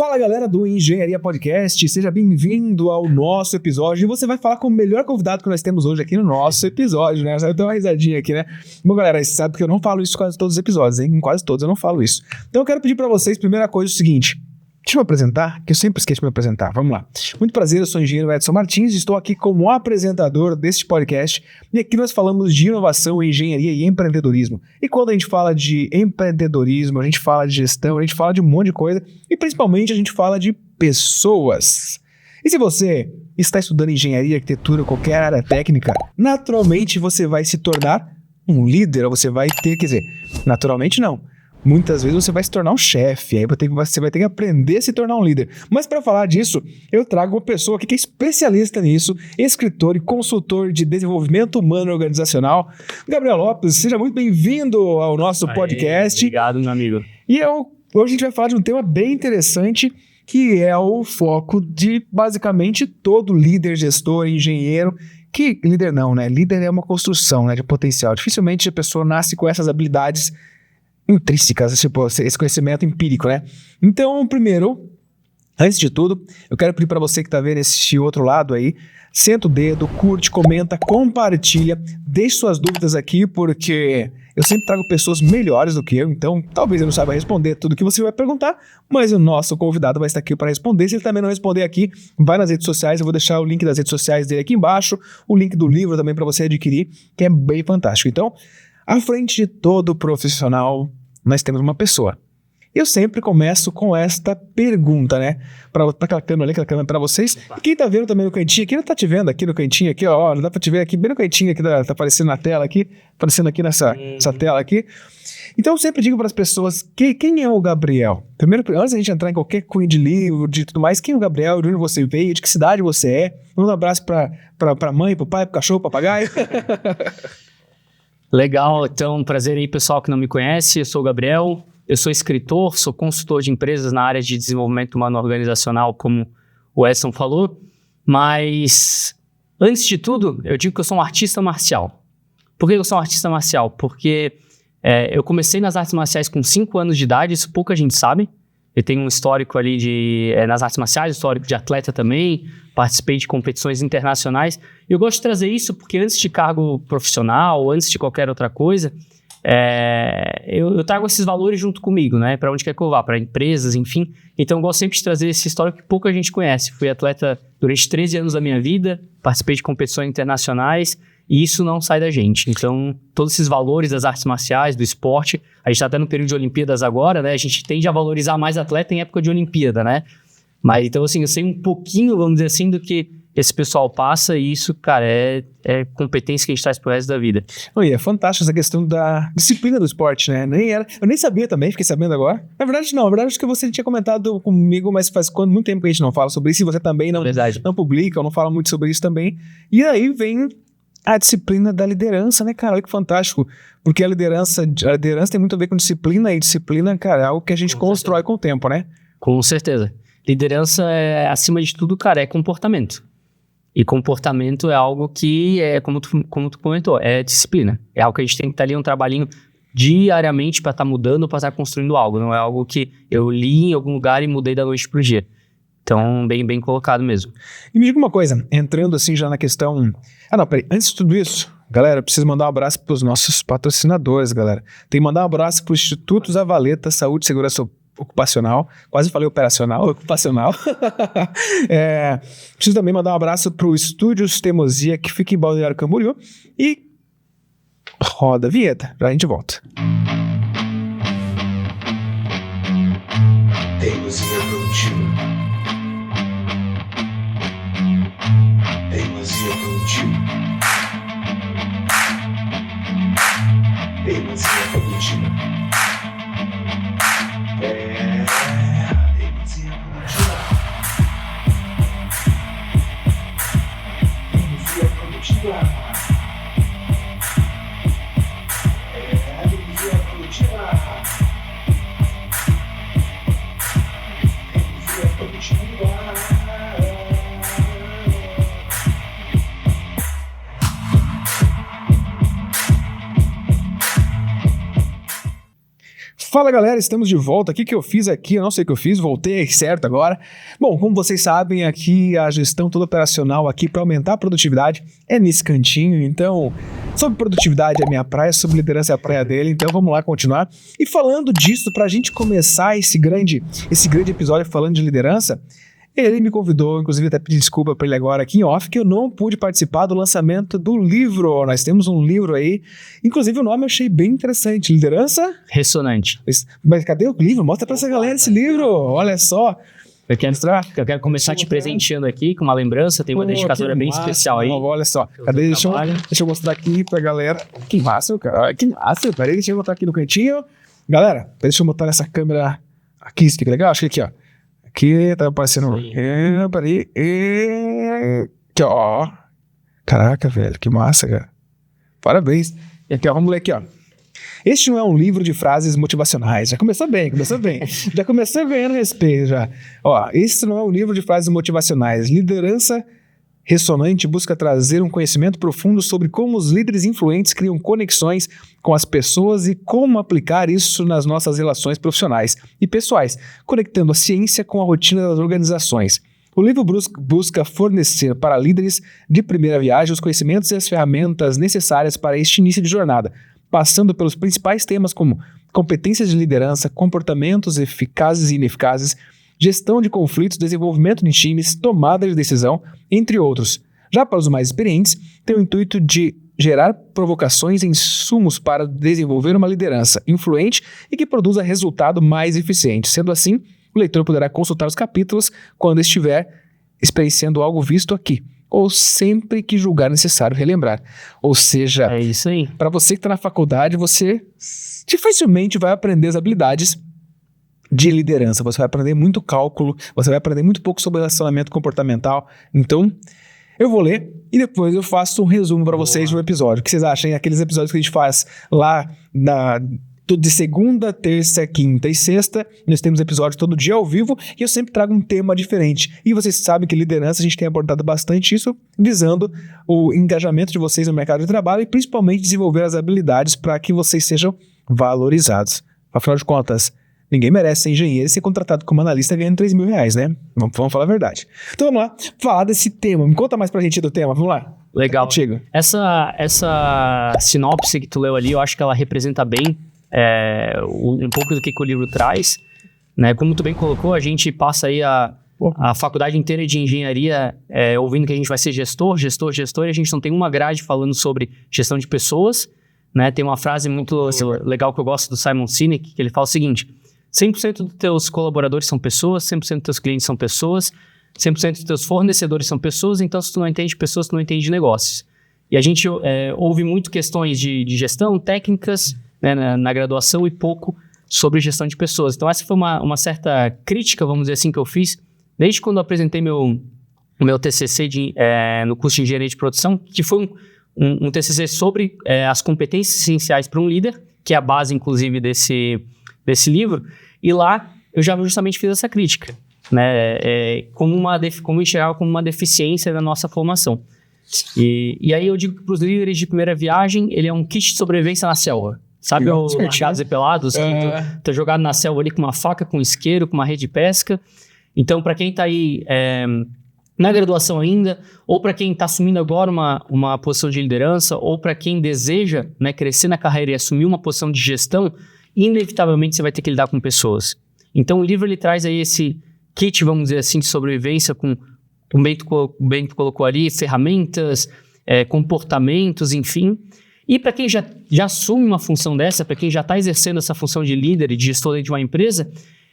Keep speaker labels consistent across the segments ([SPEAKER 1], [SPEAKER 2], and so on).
[SPEAKER 1] Fala galera do Engenharia Podcast, seja bem-vindo ao nosso episódio. E você vai falar com o melhor convidado que nós temos hoje aqui no nosso episódio, né? Eu dou uma risadinha aqui, né? Bom galera, você sabe que eu não falo isso em quase todos os episódios, hein? Em quase todos eu não falo isso. Então eu quero pedir pra vocês, primeira coisa, o seguinte. Deixa eu me apresentar, que eu sempre esqueço de me apresentar. Vamos lá. Muito prazer, eu sou o engenheiro Edson Martins e estou aqui como apresentador deste podcast. E aqui nós falamos de inovação, engenharia e empreendedorismo. E quando a gente fala de empreendedorismo, a gente fala de gestão, a gente fala de um monte de coisa e principalmente a gente fala de pessoas. E se você está estudando engenharia, arquitetura, qualquer área técnica, naturalmente você vai se tornar um líder, ou você vai ter, quer dizer, naturalmente não. Muitas vezes você vai se tornar um chefe, aí você vai ter que aprender a se tornar um líder. Mas para falar disso, eu trago uma pessoa aqui que é especialista nisso, escritor e consultor de desenvolvimento humano organizacional, Gabriel Lopes. Seja muito bem-vindo ao nosso podcast.
[SPEAKER 2] Obrigado, meu amigo.
[SPEAKER 1] E hoje a gente vai falar de um tema bem interessante, que é o foco de basicamente todo líder, gestor, engenheiro. Que líder não, né? Líder é uma construção, né, de potencial. Dificilmente a pessoa nasce com essas habilidades intrínsecas, tipo, esse conhecimento empírico, né? Então, primeiro, antes de tudo, eu quero pedir para você que está vendo esse outro lado aí, senta o dedo, curte, comenta, compartilha, deixe suas dúvidas aqui, porque eu sempre trago pessoas melhores do que eu, então talvez eu não saiba responder tudo que você vai perguntar, mas o nosso convidado vai estar aqui para responder. Se ele também não responder aqui, vai nas redes sociais, eu vou deixar o link das redes sociais dele aqui embaixo, o link do livro também para você adquirir, que é bem fantástico. Então, à frente de todo profissional, nós temos uma pessoa. Eu sempre começo com esta pergunta, né? Para aquela câmera ali, aquela câmera para vocês. E quem tá vendo também no cantinho aqui, não tá te vendo aqui no cantinho aqui, ó, dá para te ver aqui bem no cantinho aqui, tá aparecendo na tela aqui, aparecendo aqui nessa tela aqui. Então eu sempre digo para as pessoas, quem é o Gabriel? Primeiro, antes da gente entrar em qualquer cunho de livro, de tudo mais, quem é o Gabriel, de onde você veio, de que cidade você é? Um abraço para mãe, pro pai, pro cachorro, pro papagaio.
[SPEAKER 2] Legal, então prazer aí pessoal que não me conhece, eu sou o Gabriel, eu sou escritor, sou consultor de empresas na área de desenvolvimento humano organizacional, como o Edson falou, mas antes de tudo, eu digo que eu sou um artista marcial. Por que eu sou um artista marcial? Porque eu comecei nas artes marciais com 5 anos de idade, isso pouca gente sabe. Eu tenho um histórico ali nas artes marciais, histórico de atleta também, participei de competições internacionais. E eu gosto de trazer isso porque antes de cargo profissional, antes de qualquer outra coisa, eu trago esses valores junto comigo, né? Para onde quer que eu vá, para empresas, enfim. Então eu gosto sempre de trazer esse histórico que pouca gente conhece. Fui atleta durante 13 anos da minha vida, participei de competições internacionais, e isso não sai da gente. Então, todos esses valores das artes marciais, do esporte, a gente está até no período de Olimpíadas agora, né? A gente tende a valorizar mais atleta em época de Olimpíada, né? Mas, então, assim, eu sei um pouquinho, vamos dizer assim, do que esse pessoal passa e isso, cara, é competência que a gente traz pro resto da vida.
[SPEAKER 1] E é fantástico essa questão da disciplina do esporte, né? Eu nem sabia também, fiquei sabendo agora. Na verdade, acho que você tinha comentado comigo, mas faz muito tempo que a gente não fala sobre isso e você também não publica ou não fala muito sobre isso também. E aí vem a disciplina da liderança, né, cara? Olha que fantástico. Porque a liderança tem muito a ver com disciplina, e disciplina, cara, é algo que a gente constrói com o tempo, né?
[SPEAKER 2] Com certeza. Liderança, acima de tudo, cara, é comportamento. E comportamento é algo que, como tu comentou, é disciplina. É algo que a gente tem que estar ali um trabalhinho diariamente para estar mudando, para estar construindo algo. Não é algo que eu li em algum lugar e mudei da noite pro dia. Então, bem colocado mesmo.
[SPEAKER 1] E me diga uma coisa, entrando assim já na questão... peraí, antes de tudo isso, galera, eu preciso mandar um abraço para os nossos patrocinadores, galera. Tem que mandar um abraço para o Instituto Zavaleta Saúde e Segurança Ocupacional, quase falei ocupacional. Preciso também mandar um abraço para o Estúdios Teimosia, que fica em Balneário Camboriú. E roda a vinheta, já a gente volta.
[SPEAKER 3] Teimosia produtiva. Teimosia produtiva. Teimosia produtiva. Teimosia produtiva. Teimosia produtiva. Teimosia produtiva. Teimosia produtiva.
[SPEAKER 1] Fala galera, estamos de volta. O que eu fiz aqui? Eu não sei o que eu fiz, voltei certo agora. Bom, como vocês sabem, aqui a gestão toda operacional aqui para aumentar a produtividade é nesse cantinho. Então, sobre produtividade é minha praia, sobre liderança é a praia dele. Então vamos lá continuar. E falando disso, para a gente começar esse grande episódio falando de liderança, ele me convidou, inclusive até pedi desculpa para ele agora aqui em off, que eu não pude participar do lançamento do livro. Nós temos um livro aí, inclusive o nome eu achei bem interessante, Liderança
[SPEAKER 2] Ressonante.
[SPEAKER 1] Mas cadê o livro? Mostra pra essa galera esse livro, olha só.
[SPEAKER 2] Eu quero começar te presenteando aqui com uma lembrança, tem uma dedicatória bem especial aí.
[SPEAKER 1] Olha só, cadê? Deixa eu mostrar aqui pra galera. Que massa, cara. Que massa, peraí, deixa eu botar aqui no cantinho. Galera, deixa eu botar nessa câmera aqui, isso fica legal? Acho que aqui, ó. Aqui tá aparecendo. Peraí. Aqui, ó. Caraca, velho, que massa, cara. Parabéns. E aqui, ó, vamos ler aqui, ó. Este não é um livro de frases motivacionais. Já começou bem. Já comecei ganhando respeito, já. Ó, este não é um livro de frases motivacionais. Liderança Ressonante busca trazer um conhecimento profundo sobre como os líderes influentes criam conexões com as pessoas e como aplicar isso nas nossas relações profissionais e pessoais, conectando a ciência com a rotina das organizações. O livro busca fornecer para líderes de primeira viagem os conhecimentos e as ferramentas necessárias para este início de jornada, passando pelos principais temas como competências de liderança, comportamentos eficazes e ineficazes, gestão de conflitos, desenvolvimento de times, tomada de decisão, entre outros. Já para os mais experientes, tem o intuito de gerar provocações e insumos para desenvolver uma liderança influente e que produza resultado mais eficiente. Sendo assim, o leitor poderá consultar os capítulos quando estiver experienciando algo visto aqui, ou sempre que julgar necessário relembrar. Ou seja,
[SPEAKER 2] é isso aí.
[SPEAKER 1] Para você que está na faculdade, você dificilmente vai aprender as habilidades de liderança. Você vai aprender muito cálculo, você vai aprender muito pouco sobre relacionamento comportamental. Então, eu vou ler e depois eu faço um resumo para vocês do episódio. O que vocês acham? Aqueles episódios que a gente faz lá de segunda, terça, quinta e sexta, nós temos episódio todo dia ao vivo e eu sempre trago um tema diferente. E vocês sabem que liderança a gente tem abordado bastante isso, visando o engajamento de vocês no mercado de trabalho e principalmente desenvolver as habilidades para que vocês sejam valorizados. Afinal de contas, ninguém merece ser engenheiro e ser contratado como analista ganhando R$3.000, né? Vamos falar a verdade. Então vamos lá, falar desse tema. Me conta mais pra gente do tema, vamos lá.
[SPEAKER 2] Legal.
[SPEAKER 1] Contigo.
[SPEAKER 2] Essa sinopse que tu leu ali, eu acho que ela representa bem um pouco do que o livro traz. Né? Como tu bem colocou, a gente passa aí a faculdade inteira de engenharia ouvindo que a gente vai ser gestor, e a gente não tem uma grade falando sobre gestão de pessoas. Né? Tem uma frase muito legal que eu gosto do Simon Sinek, que ele fala o seguinte: 100% dos teus colaboradores são pessoas, 100% dos teus clientes são pessoas, 100% dos teus fornecedores são pessoas, então se tu não entende pessoas, tu não entende negócios. E a gente ouve muito questões de gestão, técnicas, né, na graduação e pouco sobre gestão de pessoas. Então essa foi uma certa crítica, vamos dizer assim, que eu fiz desde quando eu apresentei o meu TCC no curso de Engenharia de Produção, que foi um TCC sobre as competências essenciais para um líder, que é a base, inclusive, desse livro, e lá eu já justamente fiz essa crítica, né? Como enxergar como uma deficiência da nossa formação. E aí eu digo que para os líderes de primeira viagem, ele é um kit de sobrevivência na selva. Sabe os Largados e Pelados? Que tá jogado na selva ali com uma faca, com um isqueiro, com uma rede de pesca. Então, para quem está aí na graduação ainda, ou para quem está assumindo agora uma posição de liderança, ou para quem deseja, né, crescer na carreira e assumir uma posição de gestão, inevitavelmente você vai ter que lidar com pessoas. Então o livro ele traz aí esse kit, vamos dizer assim, de sobrevivência com o Bento colocou ali, ferramentas, comportamentos, enfim. E para quem já assume uma função dessa, para quem já está exercendo essa função de líder e de gestor de uma empresa,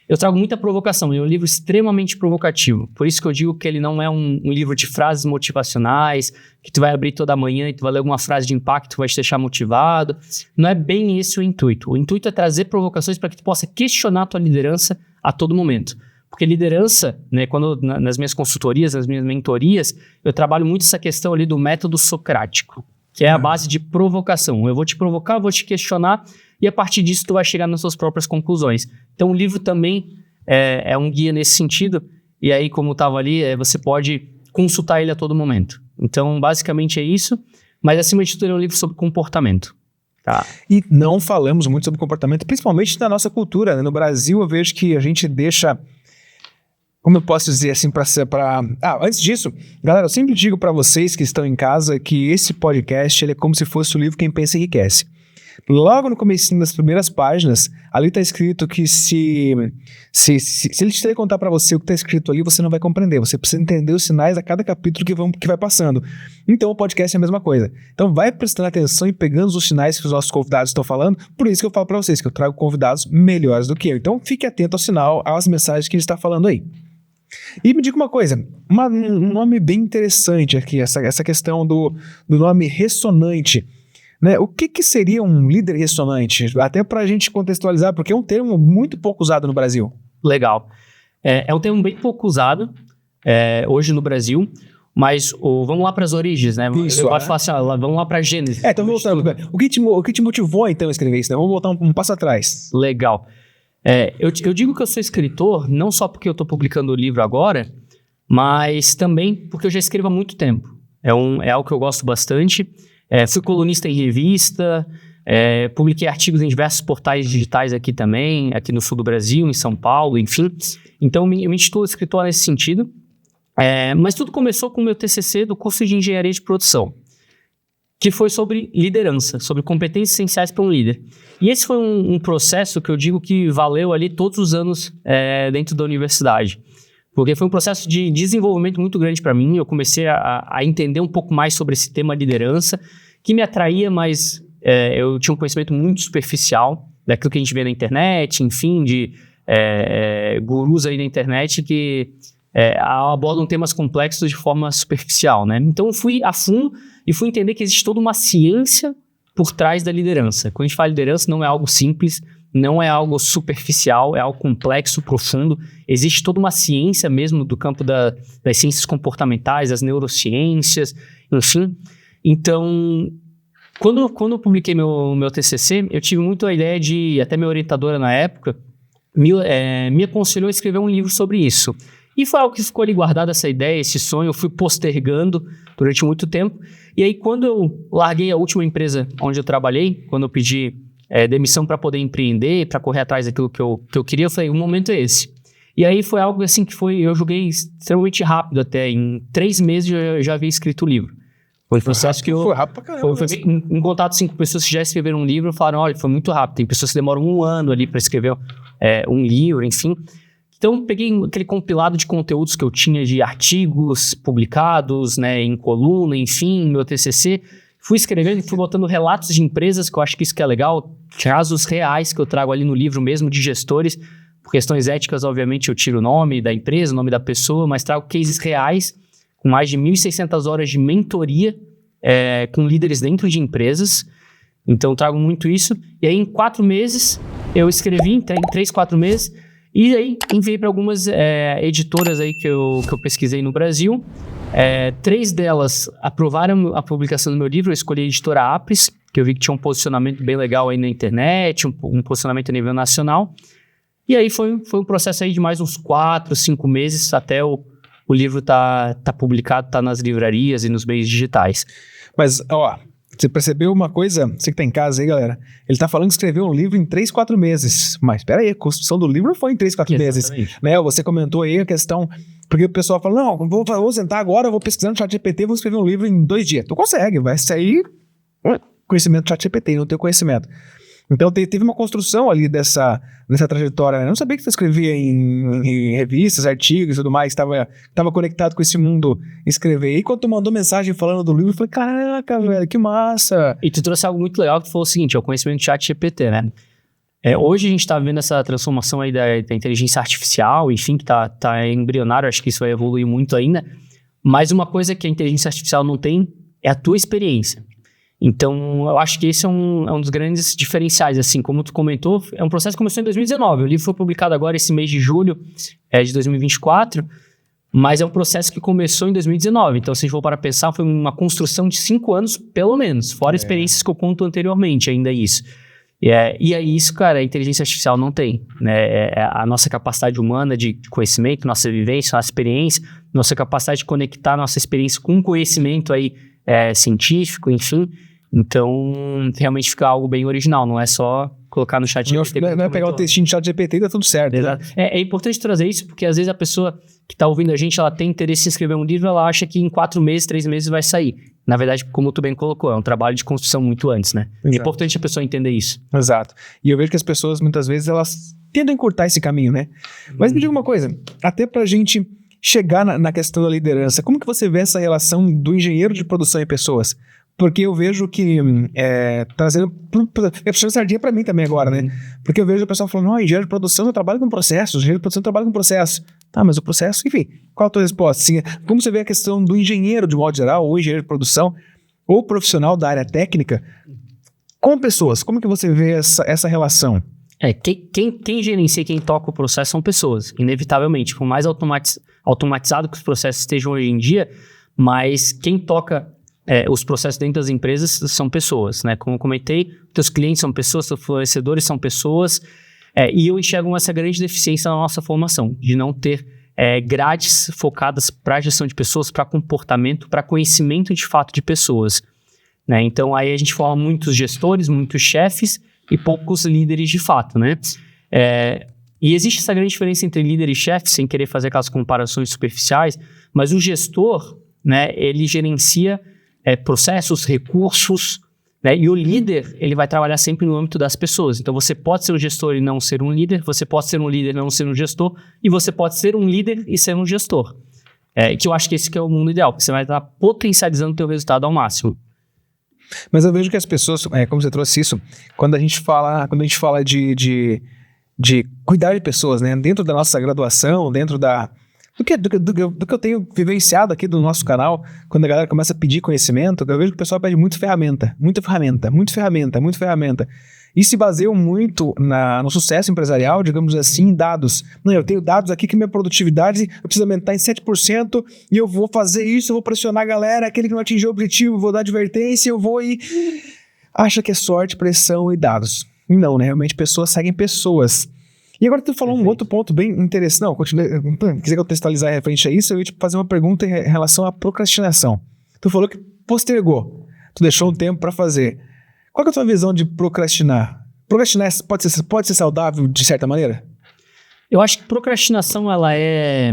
[SPEAKER 2] eu trago muita provocação. É um livro extremamente provocativo. Por isso que eu digo que ele não é um livro de frases motivacionais, que tu vai abrir toda manhã e tu vai ler alguma frase de impacto que vai te deixar motivado. Não é bem esse o intuito. O intuito é trazer provocações para que tu possa questionar a tua liderança a todo momento. Porque liderança, né, nas minhas consultorias, nas minhas mentorias, eu trabalho muito essa questão ali do método socrático, que é a base de provocação. Eu vou te provocar, vou te questionar, e a partir disso tu vai chegar nas suas próprias conclusões. Então o livro também é um guia nesse sentido, e aí como estava ali, você pode consultar ele a todo momento. Então basicamente é isso, mas acima de tudo ele é um livro sobre comportamento. Tá.
[SPEAKER 1] E não falamos muito sobre comportamento, principalmente na nossa cultura, né? No Brasil, eu vejo que a gente deixa... Como eu posso dizer assim antes disso, galera, eu sempre digo para vocês que estão em casa que esse podcast ele é como se fosse o livro Quem Pensa Enriquece. Logo no comecinho das primeiras páginas, ali está escrito que se ele te contar para você o que está escrito ali, você não vai compreender. Você precisa entender os sinais a cada capítulo que vai passando. Então o podcast é a mesma coisa. Então vai prestando atenção e pegando os sinais que os nossos convidados estão falando. Por isso que eu falo para vocês que eu trago convidados melhores do que eu. Então fique atento ao sinal, às mensagens que ele está falando aí. E me diga uma coisa, um nome bem interessante aqui, essa questão do nome ressonante. Né? O que seria um líder ressonante? Até para a gente contextualizar, porque é um termo muito pouco usado no Brasil.
[SPEAKER 2] Legal. É um termo bem pouco usado hoje no Brasil, mas vamos lá para as origens, né?
[SPEAKER 1] Isso,
[SPEAKER 2] eu gosto de falar assim, vamos lá para a Gênesis.
[SPEAKER 1] Então voltando. O que te motivou então a escrever isso? Né? Vamos voltar um passo atrás.
[SPEAKER 2] Legal. Eu digo que eu sou escritor não só porque eu estou publicando o livro agora, mas também porque eu já escrevo há muito tempo. É algo que eu gosto bastante. Fui colunista em revista, publiquei artigos em diversos portais digitais aqui também, aqui no sul do Brasil, em São Paulo, enfim. Então, eu me intitulo escritor nesse sentido. Mas tudo começou com o meu TCC do curso de Engenharia de Produção, que foi sobre liderança, sobre competências essenciais para um líder. E esse foi um processo que eu digo que valeu ali todos os anos dentro da universidade. Porque foi um processo de desenvolvimento muito grande para mim. Eu comecei a entender um pouco mais sobre esse tema liderança, que me atraía, mas eu tinha um conhecimento muito superficial daquilo que a gente vê na internet, enfim, de gurus aí na internet que abordam temas complexos de forma superficial, né? Então eu fui a fundo e fui entender que existe toda uma ciência por trás da liderança. Quando a gente fala liderança, não é algo simples, não é algo superficial, é algo complexo, profundo. Existe toda uma ciência mesmo do campo das ciências comportamentais, das neurociências, enfim. Então, quando eu publiquei meu TCC, eu tive muito a ideia de, até minha orientadora na época, me aconselhou a escrever um livro sobre isso. E foi algo que ficou ali guardado, essa ideia, esse sonho, eu fui postergando durante muito tempo. E aí, quando eu larguei a última empresa onde eu trabalhei, quando eu pedi demissão para poder empreender, para correr atrás daquilo que eu queria, eu falei, o momento é esse. E aí foi algo assim que eu joguei extremamente rápido até, em 3 meses eu já havia escrito o livro. Foi um processo que
[SPEAKER 1] Foi rápido pra caramba.
[SPEAKER 2] Foi em contato assim, com pessoas que já escreveram um livro, falaram, olha, foi muito rápido, tem pessoas que demoram 1 ano ali para escrever um livro, enfim. Então, peguei aquele compilado de conteúdos que eu tinha de artigos publicados, né, em coluna, enfim, meu TCC, fui escrevendo e fui botando relatos de empresas, que eu acho que isso que é legal, casos reais que eu trago ali no livro mesmo, de gestores. Por questões éticas, obviamente, eu tiro o nome da empresa, o nome da pessoa, mas trago cases reais, com mais de 1.600 horas de mentoria com líderes dentro de empresas. Então, trago muito isso. E aí, em 4 meses, eu escrevi, em 3, 4 meses, e aí enviei para algumas editoras aí que eu pesquisei no Brasil. 3 delas aprovaram a publicação do meu livro. Eu escolhi a editora Apres, que eu vi que tinha um posicionamento bem legal aí na internet, um posicionamento a nível nacional. E aí foi um processo aí de mais uns 4, 5 meses até o livro tá publicado, tá nas livrarias e nos meios digitais.
[SPEAKER 1] Mas, ó, você percebeu uma coisa? Você que tá em casa aí, galera. Ele tá falando que escreveu um livro em 3, 4 meses. Mas, pera aí, a construção do livro foi em 3, 4 meses. Né? Você comentou aí a questão... Porque o pessoal fala, não, vou sentar agora, vou pesquisar no ChatGPT, vou escrever um livro em 2 dias. Tu consegue, vai sair conhecimento do ChatGPT, não teu conhecimento. Então, teve uma construção ali dessa trajetória. Eu não sabia que você escrevia em revistas, artigos e tudo mais, estava conectado com esse mundo escrever. E quando tu mandou mensagem falando do livro, eu falei, caraca, velho, que massa.
[SPEAKER 2] E tu trouxe algo muito legal, que foi o seguinte, é o conhecimento do ChatGPT, né? Hoje a gente está vendo essa transformação aí da inteligência artificial, enfim, que tá embrionário, acho que isso vai evoluir muito ainda. Mas uma coisa que a inteligência artificial não tem é a tua experiência. Então, eu acho que esse é um dos grandes diferenciais, assim, como tu comentou, é um processo que começou em 2019, o livro foi publicado agora esse mês de julho de 2024, mas é um processo que começou em 2019, então se a gente for para pensar, foi uma construção de 5 anos, pelo menos, fora experiências que eu conto anteriormente, ainda isso. E é isso, cara, a inteligência artificial não tem, né? A nossa capacidade humana de conhecimento, nossa vivência, nossa experiência, nossa capacidade de conectar nossa experiência com conhecimento aí científico, enfim. Então, realmente fica algo bem original, não é só colocar no chat GPT.
[SPEAKER 1] Não é pegar o textinho do chat GPT e tá tudo certo.
[SPEAKER 2] Exato. É importante trazer isso, porque às vezes a pessoa que está ouvindo a gente, ela tem interesse em escrever um livro, ela acha que em 4 meses, 3 meses vai sair. Na verdade, como tu bem colocou, é um trabalho de construção muito antes, né? É importante a pessoa entender isso.
[SPEAKER 1] Exato. E eu vejo que as pessoas, muitas vezes, elas tentam encurtar esse caminho, né? Mas me diga uma coisa, até pra gente chegar na questão da liderança, como que você vê essa relação do engenheiro de produção e pessoas? Porque eu vejo que, trazendo, é puxando sardinha pra mim também agora, né? Porque eu vejo o pessoal falando, engenheiro de produção eu trabalho com processos, engenheiro de produção eu trabalho com processo. Tá, mas o processo, enfim, qual a tua resposta? Assim, como você vê a questão do engenheiro de modo geral, ou engenheiro de produção, ou profissional da área técnica, com pessoas, como que você vê essa relação?
[SPEAKER 2] Quem gerencia, quem toca o processo são pessoas, inevitavelmente. Por mais automatizado que os processos estejam hoje em dia, mas quem toca os processos dentro das empresas são pessoas, né? Como eu comentei, teus clientes são pessoas, teus fornecedores são pessoas, e eu enxergo essa grande deficiência na nossa formação, de não ter grades focadas para gestão de pessoas, para comportamento, para conhecimento de fato de pessoas, né? Então aí a gente forma muitos gestores, muitos chefes e poucos líderes de fato, né? E existe essa grande diferença entre líder e chefe, sem querer fazer aquelas comparações superficiais, mas o gestor, né, ele gerencia processos, recursos, né? E o líder, ele vai trabalhar sempre no âmbito das pessoas. Então, você pode ser um gestor e não ser um líder, você pode ser um líder e não ser um gestor, e você pode ser um líder e ser um gestor. Que eu acho que esse que é o mundo ideal, porque você vai estar potencializando o teu resultado ao máximo.
[SPEAKER 1] Mas eu vejo que as pessoas, como você trouxe isso, quando a gente fala de cuidar de pessoas, né? Dentro da nossa graduação, dentro do que eu tenho vivenciado aqui do nosso canal, quando a galera começa a pedir conhecimento, eu vejo que o pessoal pede muita ferramenta. E se baseiam muito no sucesso empresarial, digamos assim, em dados. Não, eu tenho dados aqui que minha produtividade eu preciso aumentar em 7% e eu vou fazer isso, eu vou pressionar a galera, aquele que não atingiu o objetivo, eu vou dar advertência, eu vou e... Acha que é sorte, pressão e dados. E não, né? Realmente pessoas seguem pessoas. E agora tu falou um outro ponto bem interessante. Não, quiser contextualizar referente a isso, eu ia te fazer uma pergunta em relação à procrastinação. Tu falou que postergou. Tu deixou um tempo para fazer. Qual que é a tua visão de procrastinar? Procrastinar pode ser saudável de certa maneira?
[SPEAKER 2] Eu acho que procrastinação, ela é,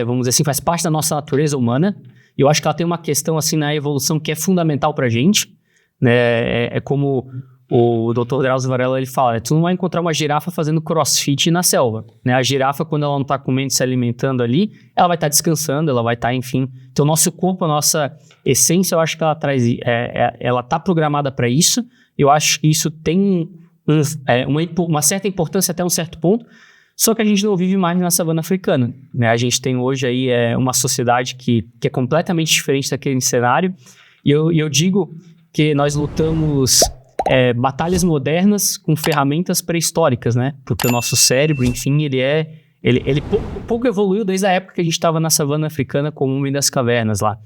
[SPEAKER 2] vamos dizer assim, faz parte da nossa natureza humana. E eu acho que ela tem uma questão assim na evolução que é fundamental pra gente, né? É como o Dr. Drauzio Varela, ele fala, tu não vai encontrar uma girafa fazendo crossfit na selva, né? A girafa, quando ela não está comendo e se alimentando ali, ela vai estar descansando, ela vai estar, enfim... Então, o nosso corpo, a nossa essência, eu acho que ela traz... ela está programada para isso. Eu acho que isso tem uma certa importância até um certo ponto, só que a gente não vive mais na savana africana, né? A gente tem hoje aí uma sociedade que é completamente diferente daquele cenário, e eu digo que nós lutamos... batalhas modernas com ferramentas pré-históricas, né? Porque o nosso cérebro, enfim, ele pouco evoluiu desde a época que a gente estava na savana africana como homem das cavernas lá.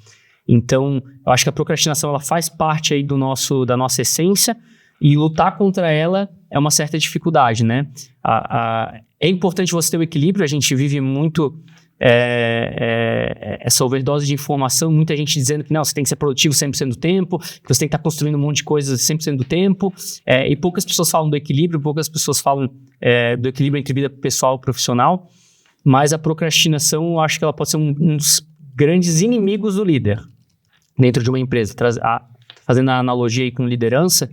[SPEAKER 2] Então, eu acho que a procrastinação ela faz parte aí da nossa essência e lutar contra ela é uma certa dificuldade, né? É importante você ter o equilíbrio, a gente vive muito... essa overdose de informação, muita gente dizendo que não, você tem que ser produtivo 100% do tempo, que você tem que estar construindo um monte de coisas 100% do tempo, e poucas pessoas falam do equilíbrio, poucas pessoas falam do equilíbrio entre vida pessoal e profissional, mas a procrastinação, eu acho que ela pode ser um dos grandes inimigos do líder dentro de uma empresa, fazendo a analogia aí com liderança,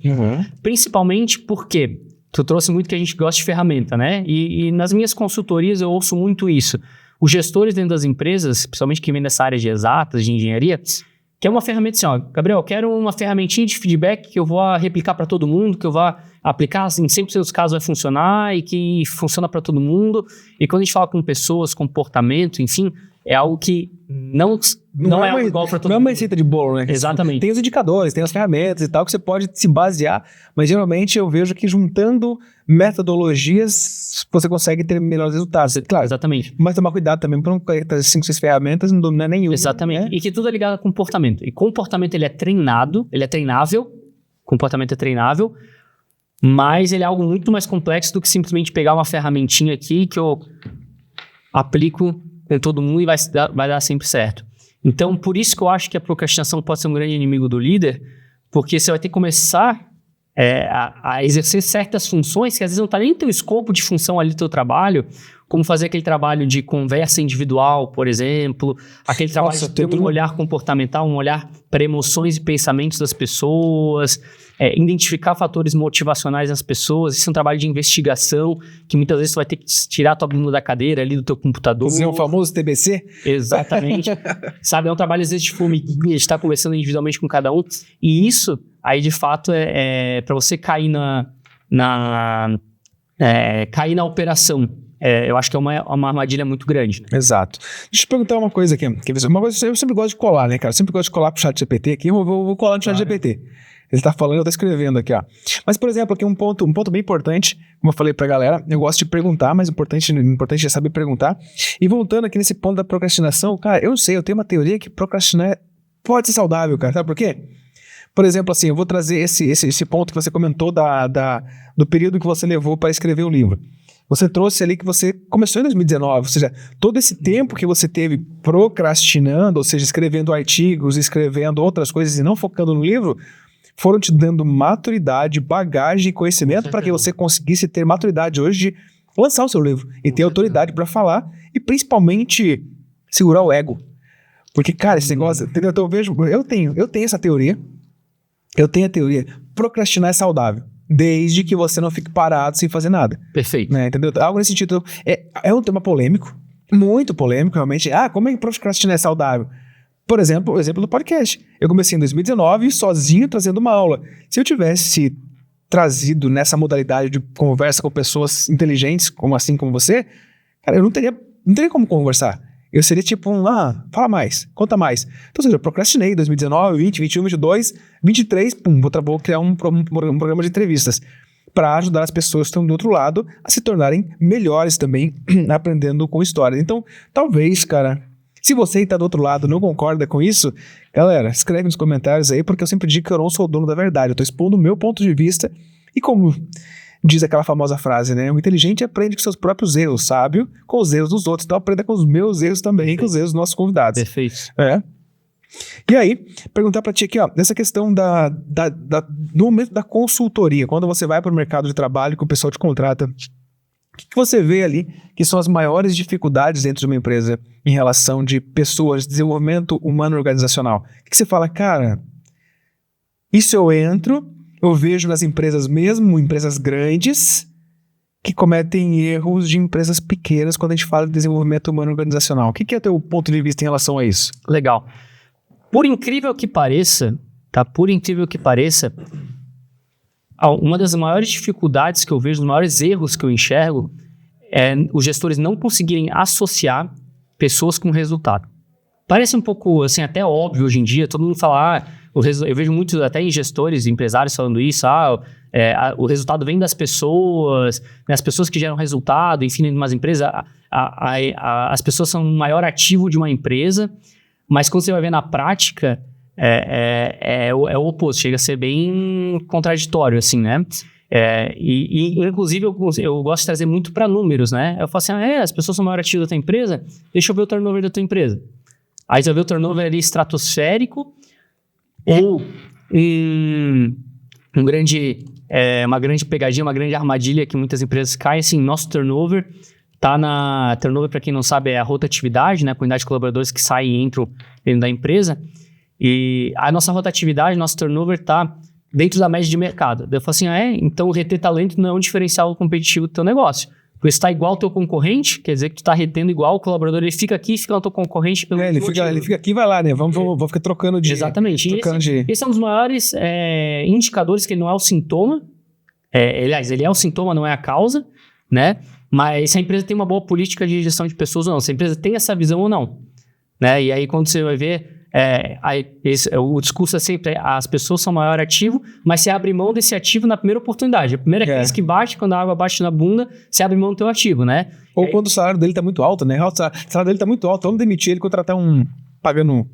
[SPEAKER 2] principalmente porque tu trouxe muito que a gente gosta de ferramenta, né? E nas minhas consultorias eu ouço muito isso. Os gestores dentro das empresas, principalmente que vem dessa área de exatas, de engenharia, que é uma ferramenta assim, ó, Gabriel, eu quero uma ferramentinha de feedback que eu vou replicar para todo mundo, que eu vou aplicar, assim, em 100% dos casos vai funcionar e que funciona para todo mundo. E quando a gente fala com pessoas, comportamento, enfim, é algo que não é algo igual para todo mundo.
[SPEAKER 1] Não é uma receita de bolo, né?
[SPEAKER 2] Exatamente.
[SPEAKER 1] Tem os indicadores, tem as ferramentas e tal, que você pode se basear, mas geralmente eu vejo que juntando metodologias você consegue ter melhores resultados. Claro,
[SPEAKER 2] exatamente.
[SPEAKER 1] Mas tomar cuidado também para não ter 5, 6 ferramentas e não dominar nenhuma.
[SPEAKER 2] Exatamente.
[SPEAKER 1] Né?
[SPEAKER 2] E que tudo é ligado a comportamento. E comportamento ele é treinado, ele é treinável, comportamento é treinável, mas ele é algo muito mais complexo do que simplesmente pegar uma ferramentinha aqui que eu aplico em todo mundo e vai dar sempre certo. Então, por isso que eu acho que a procrastinação pode ser um grande inimigo do líder, Porque você vai ter que começar a exercer certas funções que às vezes não está nem no teu escopo de função ali do teu trabalho, como fazer aquele trabalho de conversa individual, por exemplo, aquele trabalho de ter um olhar comportamental, um olhar para emoções e pensamentos das pessoas, identificar fatores motivacionais nas pessoas. Isso é um trabalho de investigação, que muitas vezes tu vai ter que tirar a tua bunda da cadeira ali do teu computador.
[SPEAKER 1] Fazer o famoso TBC?
[SPEAKER 2] Exatamente. Sabe, é um trabalho às vezes de formiguinha, de estar conversando individualmente com cada um. E isso, aí de fato, é para você cair cair na operação. Eu acho que é uma armadilha muito grande. Né?
[SPEAKER 1] Exato. Deixa eu te perguntar uma coisa aqui. Uma coisa eu sempre gosto de colar, né, cara? Eu sempre gosto de colar pro ChatGPT aqui. Eu vou colar no ChatGPT. Ele tá falando, eu tô escrevendo aqui, ó. Mas, por exemplo, aqui um ponto bem importante, como eu falei pra galera, eu gosto de perguntar, mas o importante é saber perguntar. E voltando aqui nesse ponto da procrastinação, cara, eu não sei, eu tenho uma teoria que procrastinar pode ser saudável, cara. Sabe por quê? Por exemplo, assim, eu vou trazer esse ponto que você comentou do período que você levou para escrever o livro. Você trouxe ali que você começou em 2019, ou seja, todo esse tempo que você teve procrastinando, ou seja, escrevendo artigos, escrevendo outras coisas e não focando no livro, foram te dando maturidade, bagagem e conhecimento para que você conseguisse ter maturidade hoje de lançar o seu livro e ter autoridade para falar e principalmente segurar o ego. Porque, cara, esse negócio, entendeu? Então eu tenho essa teoria, procrastinar é saudável. Desde que você não fique parado sem fazer nada.
[SPEAKER 2] Perfeito.
[SPEAKER 1] Né, entendeu? Algo nesse sentido. É um tema polêmico. Muito polêmico, realmente. Como é que procrastinar é saudável? Por exemplo, o exemplo do podcast. Eu comecei em 2019 sozinho trazendo uma aula. Se eu tivesse trazido nessa modalidade de conversa com pessoas inteligentes, como você, cara, eu não teria como conversar. Eu seria tipo fala mais, conta mais. Então, ou seja, eu procrastinei em 2019, 20, 21, 22, 23, vou criar um programa de entrevistas para ajudar as pessoas que estão do outro lado a se tornarem melhores também, aprendendo com histórias. Então, talvez, cara, se você está do outro lado não concorda com isso, galera, escreve nos comentários aí, porque eu sempre digo que eu não sou o dono da verdade, eu estou expondo o meu ponto de vista e como diz aquela famosa frase, né? O inteligente aprende com seus próprios erros, sábio com os erros dos outros. Então aprenda com os meus erros também, Perfeito. Com os erros dos nossos convidados.
[SPEAKER 2] Perfeito.
[SPEAKER 1] E aí, perguntar pra ti aqui, ó, nessa questão no momento da consultoria, quando você vai para o mercado de trabalho que o pessoal te contrata, o que você vê ali que são as maiores dificuldades dentro de uma empresa em relação de pessoas, desenvolvimento humano organizacional? O que você fala, cara, isso eu vejo nas empresas mesmo, empresas grandes, que cometem erros de empresas pequenas quando a gente fala de desenvolvimento humano organizacional. O que é o teu ponto de vista em relação a isso?
[SPEAKER 2] Legal. Por incrível que pareça, uma das maiores dificuldades que eu vejo, os maiores erros que eu enxergo, é os gestores não conseguirem associar pessoas com resultado. Parece um pouco, assim, até óbvio hoje em dia, todo mundo fala, eu vejo muito até em gestores, empresários falando isso, o resultado vem das pessoas, né, as pessoas que geram resultado, enfim, em umas empresas, as pessoas são o maior ativo de uma empresa, mas quando você vai ver na prática, é o oposto, chega a ser bem contraditório, assim, né? Inclusive, eu gosto de trazer muito para números, né? Eu falo assim, as pessoas são o maior ativo da tua empresa, deixa eu ver o turnover da tua empresa. Aí você vai ver o turnover ali estratosférico, ou uma grande pegadinha, uma grande armadilha que muitas empresas caem, assim, nosso turnover turnover, para quem não sabe, é a rotatividade, né, a quantidade de colaboradores que saem e entram dentro da empresa, e a nossa rotatividade, nosso turnover está dentro da média de mercado. Eu falo assim, então reter talento não é um diferencial competitivo do teu negócio. Porque se está igual ao teu concorrente, quer dizer que tu está retendo igual o colaborador, ele fica aqui e fica no teu concorrente.
[SPEAKER 1] Ele fica aqui e vai lá, né? Vamos ficar trocando de...
[SPEAKER 2] Exatamente. Esse é um dos maiores indicadores que ele não é o sintoma. Aliás, ele é o sintoma, não é a causa, né? Mas se a empresa tem uma boa política de gestão de pessoas ou não, se a empresa tem essa visão ou não, né? E aí quando você vai ver, o discurso é sempre, as pessoas são o maior ativo, mas você abre mão desse ativo na primeira oportunidade. A primeira crise que bate, quando a água bate na bunda, você abre mão do teu ativo, né?
[SPEAKER 1] Ou quando o salário dele tá muito alto, né? O salário dele tá muito alto, vamos demitir ele e contratar pagando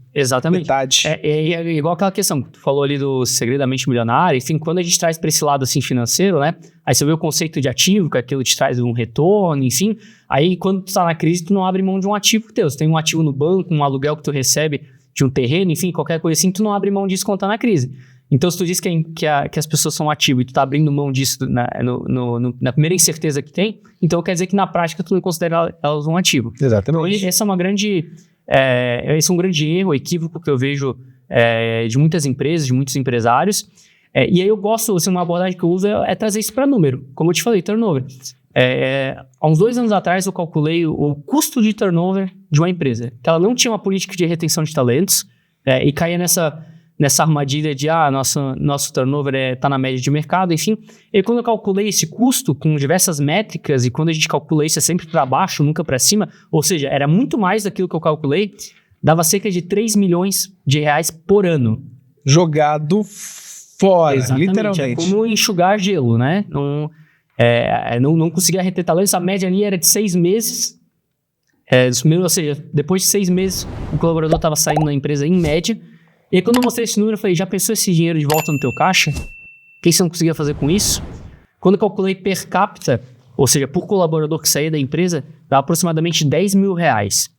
[SPEAKER 1] metade.
[SPEAKER 2] É igual aquela questão que tu falou ali do segredamente milionário, enfim, quando a gente traz para esse lado assim financeiro, né? Aí você vê o conceito de ativo, que aquilo te traz um retorno, enfim. Aí quando tu tá na crise, tu não abre mão de um ativo teu. Você tem um ativo no banco, um aluguel que tu recebe de um terreno, enfim, qualquer coisa assim, tu não abre mão disso quando tá na crise. Então, se tu diz que as pessoas são ativas e tu tá abrindo mão disso na primeira incerteza que tem, então quer dizer que na prática tu não considera elas um ativo.
[SPEAKER 1] Exatamente.
[SPEAKER 2] Então, essa é uma grande... esse é um grande erro, equívoco que eu vejo de muitas empresas, de muitos empresários. E aí eu gosto, assim, uma abordagem que eu uso é trazer isso para número. Como eu te falei, turnover. Há uns 2 anos atrás eu calculei o custo de turnover de uma empresa, que ela não tinha uma política de retenção de talentos e caía nessa armadilha de nosso turnover está na média de mercado, enfim. E quando eu calculei esse custo com diversas métricas, e quando a gente calcula isso é sempre para baixo, nunca para cima, ou seja, era muito mais daquilo que eu calculei, dava cerca de 3 milhões de reais por ano.
[SPEAKER 1] Jogado fora,
[SPEAKER 2] Exatamente,
[SPEAKER 1] literalmente.
[SPEAKER 2] É como enxugar gelo, né? Não conseguia reter talentos, a média ali era de 6 meses. Ou seja, depois de 6 meses, o colaborador estava saindo da empresa em média. E aí, quando eu mostrei esse número, eu falei, já pensou esse dinheiro de volta no teu caixa? O que você não conseguia fazer com isso? Quando eu calculei per capita, ou seja, por colaborador que saía da empresa, dava aproximadamente 10 mil reais.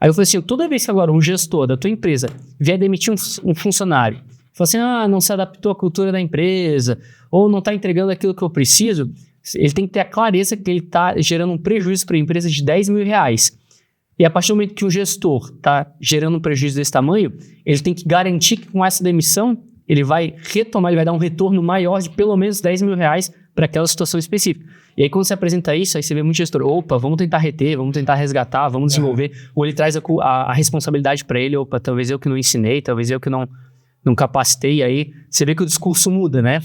[SPEAKER 2] Aí eu falei assim, toda vez que agora um gestor da tua empresa vier demitir um funcionário, fala assim, não se adaptou à cultura da empresa, ou não está entregando aquilo que eu preciso, ele tem que ter a clareza que ele está gerando um prejuízo para a empresa de 10 mil reais. E a partir do momento que o gestor está gerando um prejuízo desse tamanho, ele tem que garantir que com essa demissão, ele vai retomar, ele vai dar um retorno maior de pelo menos 10 mil reais para aquela situação específica. E aí quando você apresenta isso, aí você vê muito gestor, vamos tentar reter, vamos tentar resgatar, vamos desenvolver. Ou ele traz a responsabilidade para ele, talvez eu que não ensinei, talvez eu que não capacitei, aí você vê que o discurso muda, né?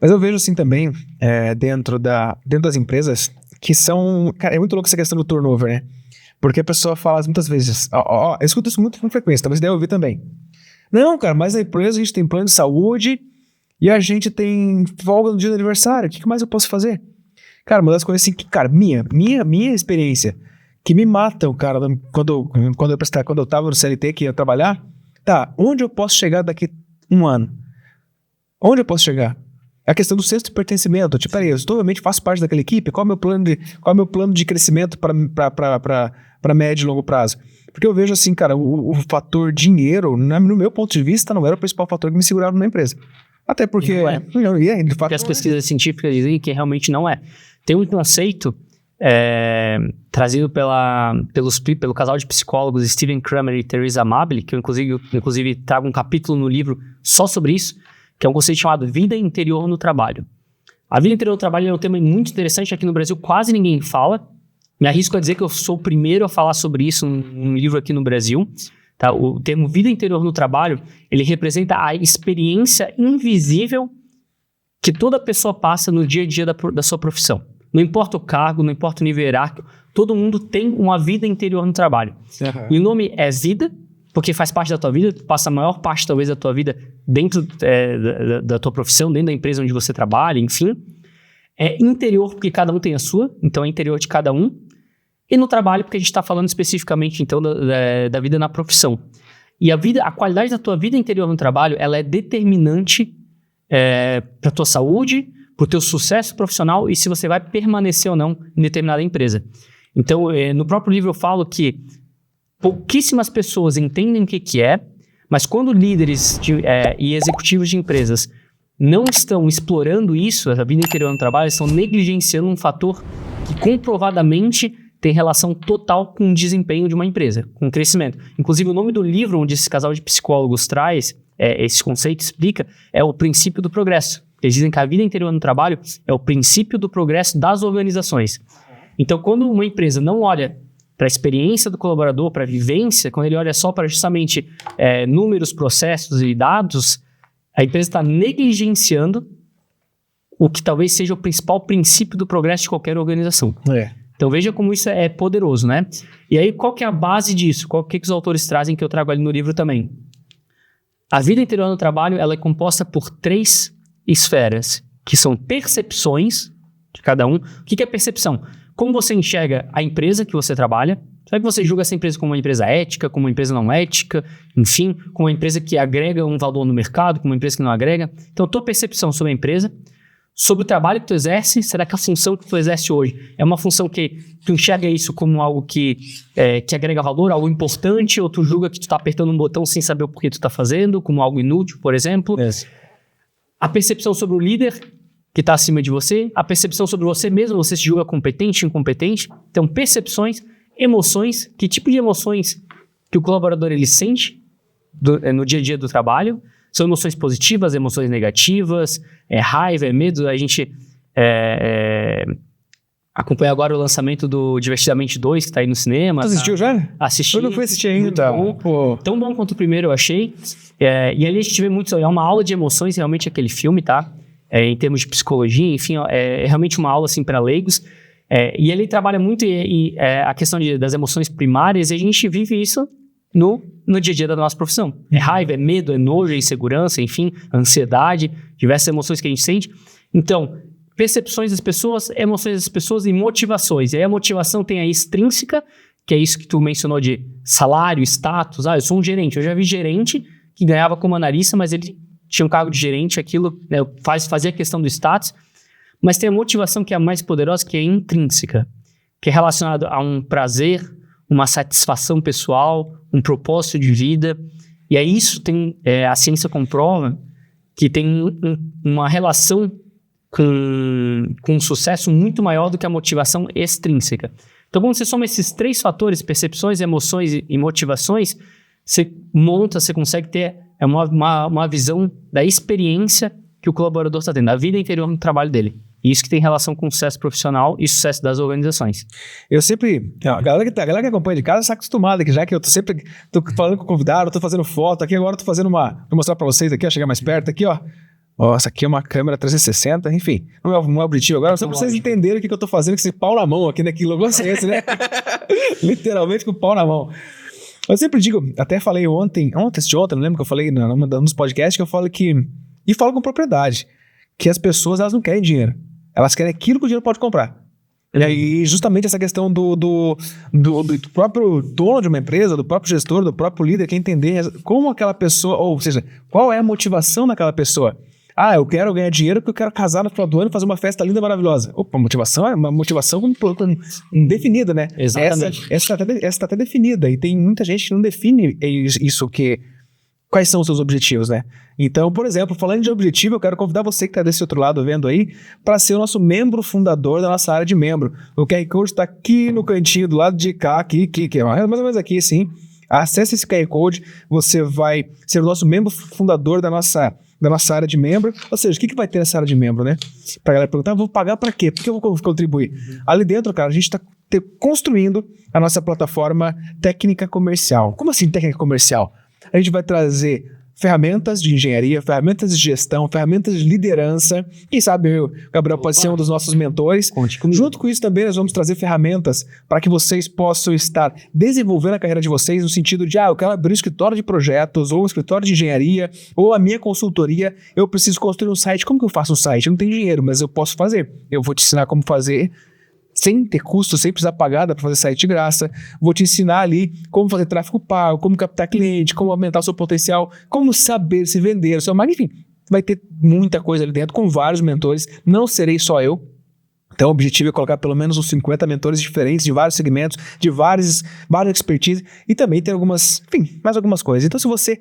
[SPEAKER 1] Mas eu vejo assim também, dentro das empresas, que são... Cara, é muito louco essa questão do turnover, né? Porque a pessoa fala muitas vezes, eu escuto isso muito com frequência, talvez deve ouvir também. Não, cara, mas na empresa a gente tem plano de saúde e a gente tem folga no dia do aniversário, o que mais eu posso fazer? Cara, uma das coisas assim que, cara, minha experiência, que me matam, cara, quando eu tava no CLT, que ia trabalhar, onde eu posso chegar daqui 1 ano? Onde eu posso chegar? É a questão do senso de pertencimento. Tipo, peraí, eu realmente faço parte daquela equipe? Qual é o meu plano de crescimento para médio e longo prazo? Porque eu vejo assim, cara, o fator dinheiro, no meu ponto de vista, não era o principal fator que me segurava na empresa. Até porque... de fato,
[SPEAKER 2] porque as pesquisas científicas dizem que realmente não é. Tem um conceito trazido pelo casal de psicólogos Steven Kramer e Teresa Amabile, que eu inclusive trago um capítulo no livro só sobre isso, que é um conceito chamado vida interior no trabalho. A vida interior no trabalho é um tema muito interessante, aqui no Brasil quase ninguém fala. Me arrisco a dizer que eu sou o primeiro a falar sobre isso num livro aqui no Brasil. Tá? O termo vida interior no trabalho, ele representa a experiência invisível que toda pessoa passa no dia a dia da sua profissão. Não importa o cargo, não importa o nível hierárquico, todo mundo tem uma vida interior no trabalho.
[SPEAKER 1] Uhum.
[SPEAKER 2] E o nome é vida, porque faz parte da tua vida, tu passa a maior parte, talvez, da tua vida dentro da tua profissão, dentro da empresa onde você trabalha, enfim. É interior, porque cada um tem a sua, então é interior de cada um. E no trabalho, porque a gente está falando especificamente, então, da vida na profissão. E a qualidade da tua vida interior no trabalho, ela é determinante para a tua saúde, para o teu sucesso profissional e se você vai permanecer ou não em determinada empresa. Então, no próprio livro eu falo que pouquíssimas pessoas entendem o que é, mas quando líderes e executivos de empresas não estão explorando isso, a vida interior no trabalho, estão negligenciando um fator que comprovadamente tem relação total com o desempenho de uma empresa, com o crescimento. Inclusive, o nome do livro onde esse casal de psicólogos traz esse conceito, explica, é o princípio do progresso. Eles dizem que a vida interior no trabalho é o princípio do progresso das organizações. Então, quando uma empresa não olha para a experiência do colaborador, para a vivência, quando ele olha só para justamente números, processos e dados, a empresa está negligenciando o que talvez seja o principal princípio do progresso de qualquer organização. Então veja como isso é poderoso, né? E aí qual que é a base disso? O que os autores trazem que eu trago ali no livro também? A vida interior no trabalho ela é composta por 3 esferas, que são percepções de cada um. O que é percepção? Como você enxerga a empresa que você trabalha? Será que você julga essa empresa como uma empresa ética, como uma empresa não ética? Enfim, como uma empresa que agrega um valor no mercado, como uma empresa que não agrega? Então, tua percepção sobre a empresa, sobre o trabalho que tu exerce, será que a função que tu exerce hoje é uma função que tu enxerga isso como algo que agrega valor, algo importante, ou tu julga que tu tá apertando um botão sem saber o porquê tu tá fazendo, como algo inútil, por exemplo. A percepção sobre o líder que está acima de você, a percepção sobre você mesmo, você se julga competente, incompetente. Então, percepções, emoções, que tipo de emoções que o colaborador ele sente no dia a dia do trabalho. São emoções positivas, emoções negativas, raiva, medo. A gente acompanha agora o lançamento do Divertidamente 2, que está aí no cinema.
[SPEAKER 1] Tu assistiu já?
[SPEAKER 2] Assisti.
[SPEAKER 1] Eu não fui assistir ainda.
[SPEAKER 2] Bom. Tão bom quanto o primeiro, eu achei. E ali a gente vê muito... É uma aula de emoções, realmente, aquele filme, tá? Em termos de psicologia, enfim, é realmente uma aula, assim, para leigos. E ele trabalha muito a questão das emoções primárias, e a gente vive isso no dia a dia da nossa profissão. É raiva, é medo, é nojo, é insegurança, enfim, ansiedade, diversas emoções que a gente sente. Então, percepções das pessoas, emoções das pessoas e motivações. E aí a motivação tem a extrínseca, que é isso que tu mencionou de salário, status. Eu sou um gerente. Eu já vi gerente que ganhava como analista, mas ele tinha um cargo de gerente, aquilo, né, fazia a questão do status. Mas tem a motivação que é a mais poderosa, que é intrínseca, que é relacionada a um prazer, uma satisfação pessoal, um propósito de vida. E aí isso tem, a ciência comprova que tem uma relação com um sucesso muito maior do que a motivação extrínseca. Então, quando você soma esses 3 fatores, percepções, emoções e motivações, você consegue ter uma visão da experiência que o colaborador está tendo, da vida interior no trabalho dele. E isso que tem relação com o sucesso profissional e sucesso das organizações.
[SPEAKER 1] Eu sempre... A galera que acompanha de casa está acostumada, que já que eu tô falando com o convidado, tô fazendo foto aqui, agora eu tô fazendo vou mostrar para vocês aqui, chegar mais perto aqui, ó. Essa aqui é uma câmera 360, enfim, não é um objetivo agora, só pra vocês entenderem o que eu tô fazendo com esse pau na mão aqui, né? Que logo é esse, né? Literalmente com o pau na mão. Eu sempre digo, até falei ontem, não lembro que eu falei nos podcasts, que eu falo que... E falo com propriedade, que as pessoas, elas não querem dinheiro. Elas querem aquilo que o dinheiro pode comprar. E aí, justamente essa questão do próprio dono de uma empresa, do próprio gestor, do próprio líder, quer entender como aquela pessoa, ou seja, qual é a motivação daquela pessoa. Eu quero ganhar dinheiro porque eu quero casar no final do ano e fazer uma festa linda e maravilhosa. Opa, motivação é uma motivação indefinida, né?
[SPEAKER 2] Exatamente.
[SPEAKER 1] Essa tá até definida. E tem muita gente que não define isso quais são os seus objetivos, né? Então, por exemplo, falando de objetivo, eu quero convidar você que está desse outro lado vendo aí para ser o nosso membro fundador da nossa área de membro. O QR Code está aqui no cantinho do lado de cá, que é mais ou menos aqui, sim. Acesse esse QR Code, você vai ser o nosso membro fundador da nossa área de membro. Ou seja, o que vai ter nessa área de membro, né? Pra galera perguntar, vou pagar para quê? Por que eu vou contribuir? Ali dentro, cara, a gente está construindo a nossa plataforma técnica comercial. Como assim técnica comercial? A gente vai trazer ferramentas de engenharia, ferramentas de gestão, ferramentas de liderança. Quem sabe o Gabriel pode ser um dos nossos mentores. Junto com isso também nós vamos trazer ferramentas para que vocês possam estar desenvolvendo a carreira de vocês no sentido de, eu quero abrir um escritório de projetos, ou um escritório de engenharia, ou a minha consultoria, eu preciso construir um site. Como que eu faço um site? Eu não tenho dinheiro, mas eu posso fazer. Eu vou te ensinar como fazer sem ter custo, sem precisar pagar, dá para fazer site de graça. Vou te ensinar ali como fazer tráfego pago, como captar cliente, como aumentar o seu potencial, como saber se vender, o seu marketing. Enfim, vai ter muita coisa ali dentro com vários mentores. Não serei só eu. Então, o objetivo é colocar pelo menos uns 50 mentores diferentes de vários segmentos, de várias expertise e também ter mais algumas coisas. Então, se você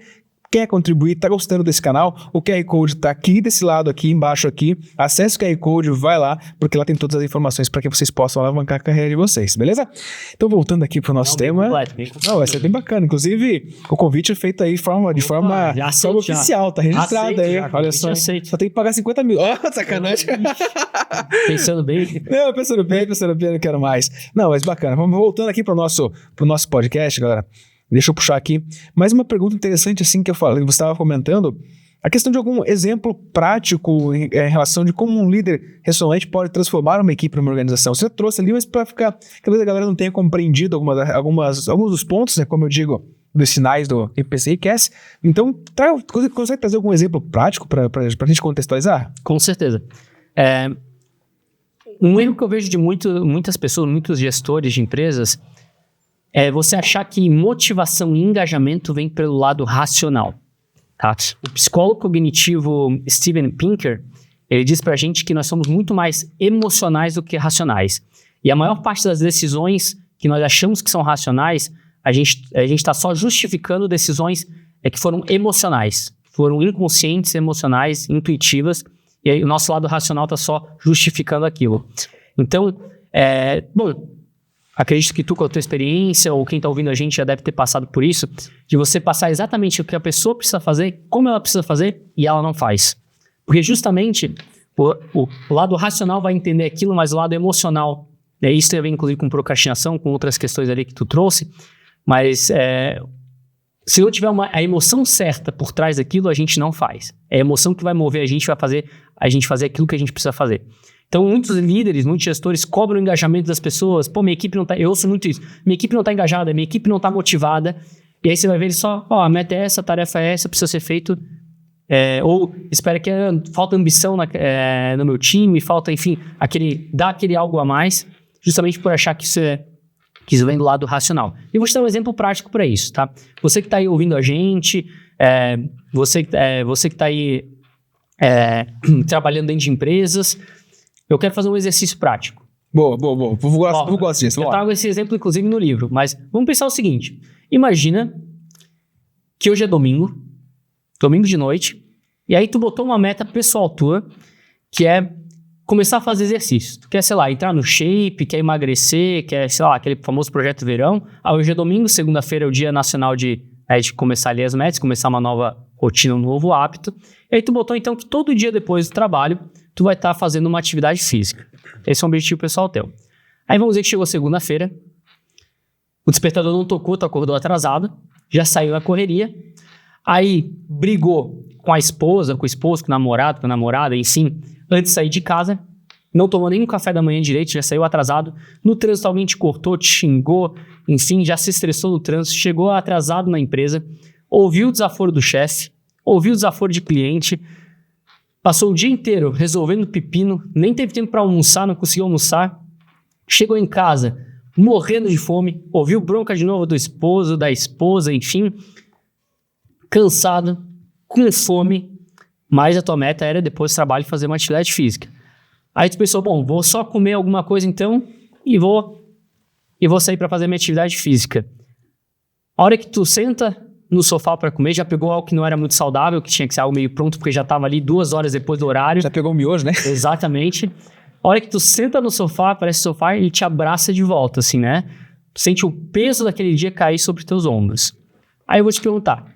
[SPEAKER 1] quer contribuir, tá gostando desse canal, o QR Code tá aqui desse lado, aqui embaixo aqui. Acesse o QR Code, vai lá, porque lá tem todas as informações para que vocês possam alavancar a carreira de vocês, beleza? Então, voltando aqui pro nosso tema. Vai ser bem bacana. Inclusive, o convite é feito aí de forma oficial, tá registrado aí. Olha só. Só tem que pagar 50 mil. Sacanagem.
[SPEAKER 2] Pensando bem.
[SPEAKER 1] Não, pensando bem, não quero mais. Não, mas bacana. Vamos voltando aqui pro nosso podcast, galera. Deixa eu puxar aqui. Mais uma pergunta interessante, assim, que você estava comentando. A questão de algum exemplo prático em relação de como um líder ressonante pode transformar uma equipe numa organização. Você trouxe ali, mas para ficar... Talvez a galera não tenha compreendido alguns dos pontos, né, como eu digo, dos sinais do IPCI QS. Então, consegue trazer algum exemplo prático para a gente contextualizar?
[SPEAKER 2] Com certeza. Um erro que eu vejo de muitas pessoas, muitos gestores de empresas, é você achar que motivação e engajamento vem pelo lado racional. Tá? O psicólogo cognitivo Steven Pinker, ele diz pra gente que nós somos muito mais emocionais do que racionais. E a maior parte das decisões que nós achamos que são racionais, a gente está só justificando decisões que foram emocionais, foram inconscientes, emocionais, intuitivas, e aí o nosso lado racional está só justificando aquilo. Então, acredito que tu, com a tua experiência, ou quem está ouvindo a gente já deve ter passado por isso, de você passar exatamente o que a pessoa precisa fazer, como ela precisa fazer, e ela não faz. Porque justamente o lado racional vai entender aquilo, mas o lado emocional, isso tem a ver inclusive com procrastinação, com outras questões ali que tu trouxe, mas se não tiver a emoção certa por trás daquilo, a gente não faz. É a emoção que vai mover a gente, vai fazer a gente fazer aquilo que a gente precisa fazer. Então, muitos líderes, muitos gestores cobram o engajamento das pessoas. Pô, minha equipe não tá... Eu ouço muito isso. Minha equipe não tá engajada, minha equipe não tá motivada. E aí você vai ver ele só, a meta é essa, a tarefa é essa, precisa ser feito. Ou espera que falta ambição no meu time, falta, enfim, dar aquele algo a mais, justamente por achar que isso vem do lado racional. E eu vou te dar um exemplo prático para isso, tá? Você que está aí ouvindo a gente, você que está aí trabalhando dentro de empresas, eu quero fazer um exercício prático.
[SPEAKER 1] Boa. Eu gosto disso.
[SPEAKER 2] Eu trago esse exemplo, inclusive, no livro, mas vamos pensar o seguinte. Imagina que hoje é domingo de noite, e aí tu botou uma meta pessoal tua, que é começar a fazer exercício. Tu quer, sei lá, entrar no shape, quer emagrecer, quer, sei lá, aquele famoso projeto verão. Hoje é domingo, segunda-feira é o dia nacional de começar ali as metas, começar uma nova rotina, um novo hábito. E aí tu botou, então, que todo dia depois do trabalho, tu vai estar fazendo uma atividade física. Esse é o objetivo pessoal teu. Aí vamos dizer que chegou segunda-feira, o despertador não tocou, tu acordou atrasado, já saiu na correria, aí brigou com a esposa, com o esposo, com o namorado, com a namorada, enfim, antes de sair de casa, não tomou nem um café da manhã direito, já saiu atrasado, no trânsito alguém te cortou, te xingou, enfim, já se estressou no trânsito, chegou atrasado na empresa, ouviu o desaforo do chefe, ouviu o desaforo de cliente, passou o dia inteiro resolvendo pepino, nem teve tempo para almoçar, não conseguiu almoçar, chegou em casa morrendo de fome, ouviu bronca de novo do esposo, da esposa, enfim, cansado, com fome, mas a tua meta era depois do trabalho fazer uma atividade física. Aí tu pensou, bom, vou só comer alguma coisa então e vou sair para fazer minha atividade física. A hora que tu senta no sofá para comer, já pegou algo que não era muito saudável, que tinha que ser algo meio pronto, porque já estava ali 2 horas depois do horário.
[SPEAKER 1] Já pegou o miojo, né?
[SPEAKER 2] Exatamente. A hora que tu senta no sofá, aparece o sofá e te abraça de volta, assim, né? Tu sente o peso daquele dia cair sobre teus ombros. Aí eu vou te perguntar,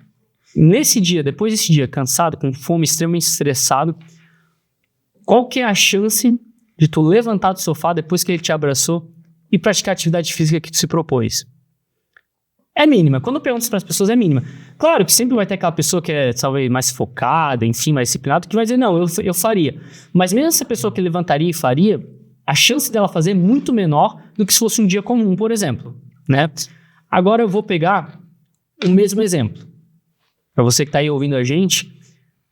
[SPEAKER 2] nesse dia, depois desse dia, cansado, com fome, extremamente estressado, qual que é a chance de tu levantar do sofá depois que ele te abraçou e praticar a atividade física que tu se propôs? É mínima. Quando eu pergunto para as pessoas, é mínima. Claro que sempre vai ter aquela pessoa que é, talvez, mais focada, enfim, mais disciplinada, que vai dizer, não, eu faria. Mas mesmo essa pessoa que levantaria e faria, a chance dela fazer é muito menor do que se fosse um dia comum, por exemplo, né? Agora eu vou pegar o mesmo exemplo. Para você que está aí ouvindo a gente,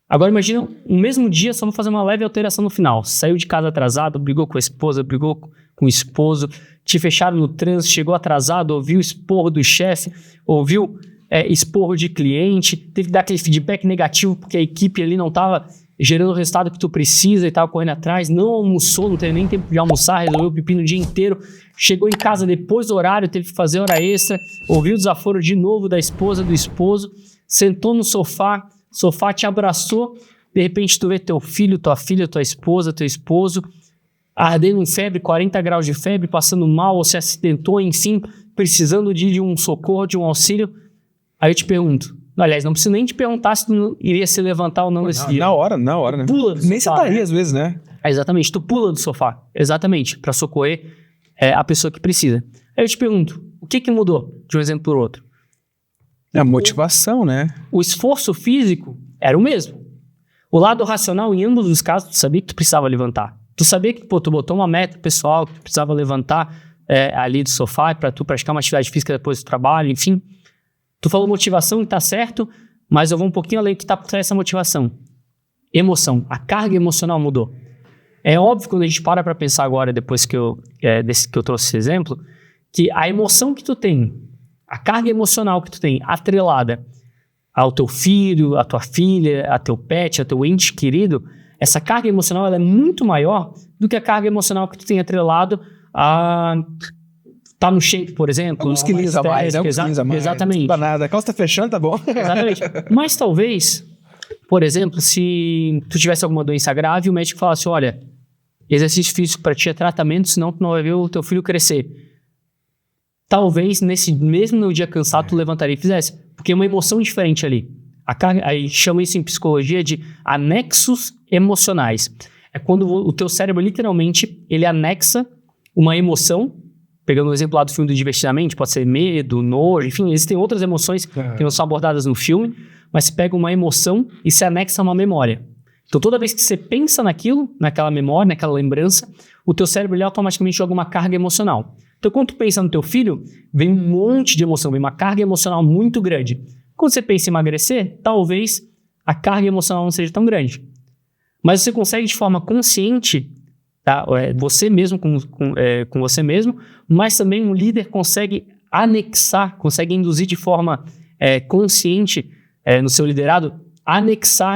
[SPEAKER 2] agora imagina um mesmo dia, só vou fazer uma leve alteração no final. Saiu de casa atrasado, brigou com a esposa, brigou com o esposo, te fecharam no trânsito, chegou atrasado, ouviu esporro do chefe, ouviu esporro de cliente, teve que dar aquele feedback negativo porque a equipe ali não estava gerando o resultado que tu precisa e estava correndo atrás, não almoçou, não teve nem tempo de almoçar, resolveu o pepino o dia inteiro, chegou em casa depois do horário, teve que fazer hora extra, ouviu o desaforo de novo da esposa, do esposo, sentou no sofá te abraçou, de repente tu vê teu filho, tua filha, tua esposa, teu esposo, ardendo em febre, 40 graus de febre, passando mal, ou se acidentou, enfim, precisando de um socorro, de um auxílio. Aí eu te pergunto, aliás, não preciso nem te perguntar se tu iria se levantar ou não nesse dia.
[SPEAKER 1] Na hora, né?
[SPEAKER 2] Pula do sofá,
[SPEAKER 1] nem sentaria às vezes, né?
[SPEAKER 2] Exatamente, tu pula do sofá, exatamente, para socorrer a pessoa que precisa. Aí eu te pergunto, o que mudou de um exemplo para o outro?
[SPEAKER 1] É a motivação, né?
[SPEAKER 2] O esforço físico era o mesmo. O lado racional, em ambos os casos, tu sabia que tu precisava levantar. Tu sabia que tu botou uma meta pessoal, que tu precisava levantar ali do sofá para tu praticar uma atividade física depois do trabalho, enfim. Tu falou motivação e tá certo, mas eu vou um pouquinho além do que tá por trás dessa motivação. Emoção. A carga emocional mudou. É óbvio, quando a gente para pensar agora, depois que eu trouxe esse exemplo, que a emoção que tu tem, a carga emocional que tu tem atrelada ao teu filho, à tua filha, a teu pet, a teu ente querido, essa carga emocional ela é muito maior do que a carga emocional que tu tem atrelado a tá no shape, por exemplo.
[SPEAKER 1] Uns quilinhos a mais, né? Uns quilinhos a mais.
[SPEAKER 2] Exatamente.
[SPEAKER 1] Não dá nada. A calça tá fechando, tá bom.
[SPEAKER 2] Exatamente. Mas talvez, por exemplo, se tu tivesse alguma doença grave, o médico falasse, olha, exercício físico para ti é tratamento, senão tu não vai ver o teu filho crescer. Talvez, mesmo no dia cansado, tu levantaria e fizesse. Porque é uma emoção diferente ali. Aí chama isso em psicologia de anexos emocionais. É quando o teu cérebro, literalmente, ele anexa uma emoção, pegando o exemplo lá do filme do Divertidamente, pode ser medo, nojo, enfim, existem outras emoções que não são abordadas no filme, mas você pega uma emoção e se anexa a uma memória. Então, toda vez que você pensa naquilo, naquela memória, naquela lembrança, o teu cérebro ele automaticamente joga uma carga emocional. Então, quando tu pensa no teu filho, vem um monte de emoção, vem uma carga emocional muito grande. Quando você pensa em emagrecer, talvez a carga emocional não seja tão grande. Mas você consegue de forma consciente, tá? Você mesmo com você mesmo, mas também um líder consegue anexar, consegue induzir de forma consciente no seu liderado,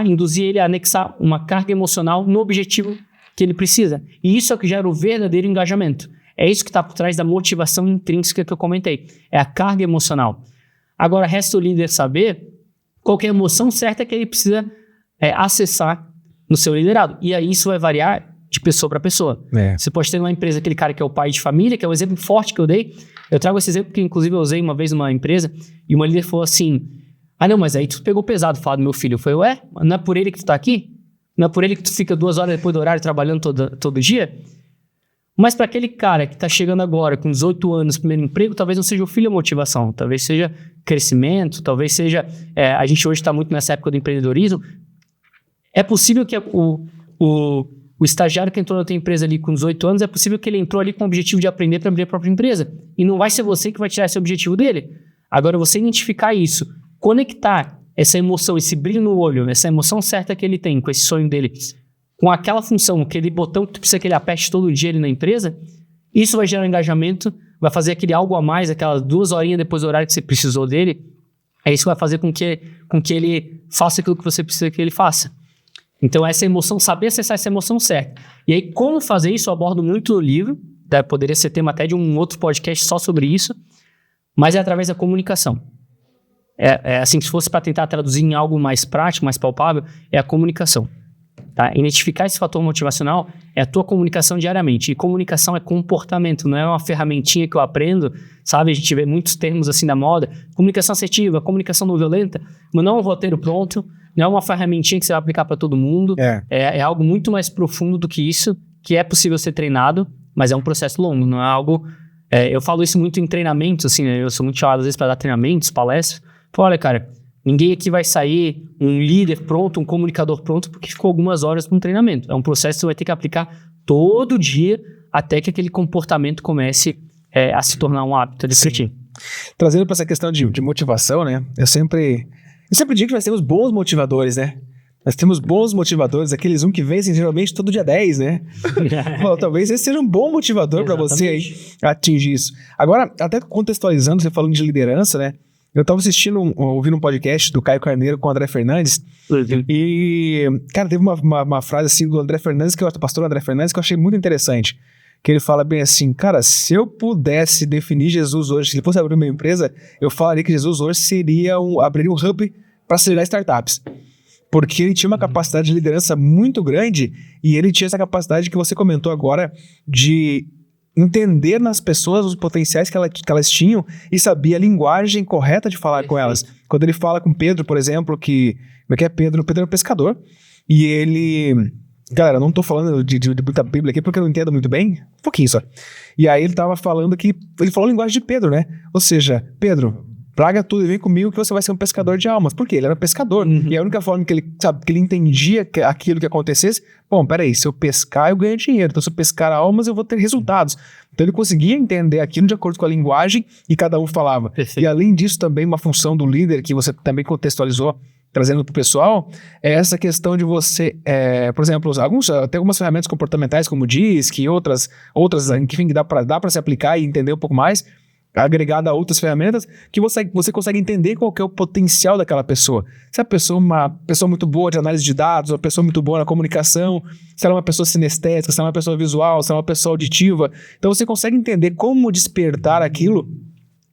[SPEAKER 2] induzir ele a anexar uma carga emocional no objetivo que ele precisa. E isso é o que gera o verdadeiro engajamento. É isso que está por trás da motivação intrínseca que eu comentei. É a carga emocional. Agora, resta o líder saber qual que é a emoção certa que ele precisa acessar no seu liderado. E aí isso vai variar de pessoa para pessoa. Você pode ter numa empresa aquele cara que é o pai de família, que é um exemplo forte que eu dei. Eu trago esse exemplo porque, inclusive, eu usei uma vez numa empresa e uma líder falou assim, não, mas aí tu pegou pesado falar do meu filho. Eu falei, não é por ele que tu tá aqui? Não é por ele que tu fica 2 horas depois do horário trabalhando todo dia? Mas para aquele cara que está chegando agora com 18 anos, primeiro emprego, talvez não seja o filho a motivação, talvez seja crescimento, talvez seja... a gente hoje está muito nessa época do empreendedorismo. É possível que o estagiário que entrou na tua empresa ali com 18 anos, é possível que ele entrou ali com o objetivo de aprender para abrir a própria empresa. E não vai ser você que vai tirar esse objetivo dele. Agora, você identificar isso, conectar essa emoção, esse brilho no olho, essa emoção certa que ele tem com esse sonho dele, com aquela função, aquele botão que tu precisa que ele aperte todo dia ali na empresa, isso vai gerar engajamento, vai fazer aquele algo a mais, aquelas 2 horinhas depois do horário que você precisou dele, isso vai fazer com que ele faça aquilo que você precisa que ele faça. Então, essa emoção, saber acessar essa emoção certa. E aí, como fazer isso, eu abordo muito no livro, poderia ser tema até de um outro podcast só sobre isso, mas é através da comunicação. Assim, se fosse para tentar traduzir em algo mais prático, mais palpável, é a comunicação. Tá? Identificar esse fator motivacional é a tua comunicação diariamente. E comunicação é comportamento, não é uma ferramentinha que eu aprendo, sabe? A gente vê muitos termos assim na moda. Comunicação assertiva, comunicação não violenta, mas não é um roteiro pronto, não é uma ferramentinha que você vai aplicar para todo mundo. É algo muito mais profundo do que isso, que é possível ser treinado, mas é um processo longo, não é algo... eu falo isso muito em treinamentos, assim, né? Eu sou muito chamado às vezes para dar treinamentos, palestras. Falo, olha, cara, ninguém aqui vai sair um líder pronto, um comunicador pronto, porque ficou algumas horas no treinamento. É um processo que você vai ter que aplicar todo dia até que aquele comportamento comece a se tornar um hábito ali para ti.
[SPEAKER 1] Trazendo para essa questão de motivação, né? Eu sempre digo que nós temos bons motivadores, né? Nós temos bons motivadores, aqueles que vencem geralmente todo dia 10, né? Bom, talvez esse seja um bom motivador para você aí atingir isso. Agora, até contextualizando, você falando de liderança, né? Eu estava ouvindo um podcast do Caio Carneiro com o André Fernandes. E, cara, teve uma frase assim do André Fernandes, que é o pastor André Fernandes, que eu achei muito interessante. Que ele fala bem assim, cara, se eu pudesse definir Jesus hoje, se ele fosse abrir uma empresa, eu falaria que Jesus hoje abriria um hub para acelerar startups. Porque ele tinha uma capacidade de liderança muito grande e ele tinha essa capacidade que você comentou agora de entender nas pessoas os potenciais que elas tinham e sabia a linguagem correta de falar com elas. Quando ele fala com Pedro, por exemplo, como é que é Pedro? Pedro é um pescador e ele... Galera, não tô falando de muita Bíblia aqui porque eu não entendo muito bem, um pouquinho só. E aí ele tava falando ele falou a linguagem de Pedro, né? Ou seja, Pedro, praga tudo e vem comigo que você vai ser um pescador de almas. Por quê? Ele era um pescador. E a única forma que ele entendia aquilo que acontecesse, bom, peraí, se eu pescar eu ganho dinheiro, então se eu pescar almas eu vou ter resultados. Então ele conseguia entender aquilo de acordo com a linguagem e cada um falava. Perfeito. E além disso também uma função do líder que você também contextualizou, trazendo para o pessoal, é essa questão de você, por exemplo, tem algumas ferramentas comportamentais como DISC e outras enfim, que dá para se aplicar e entender um pouco mais. agregada a outras ferramentas, que você consegue entender qual que é o potencial daquela pessoa. Se a pessoa é uma pessoa muito boa de análise de dados, uma pessoa muito boa na comunicação, se ela é uma pessoa sinestésica, se ela é uma pessoa visual, se ela é uma pessoa auditiva. Então você consegue entender como despertar aquilo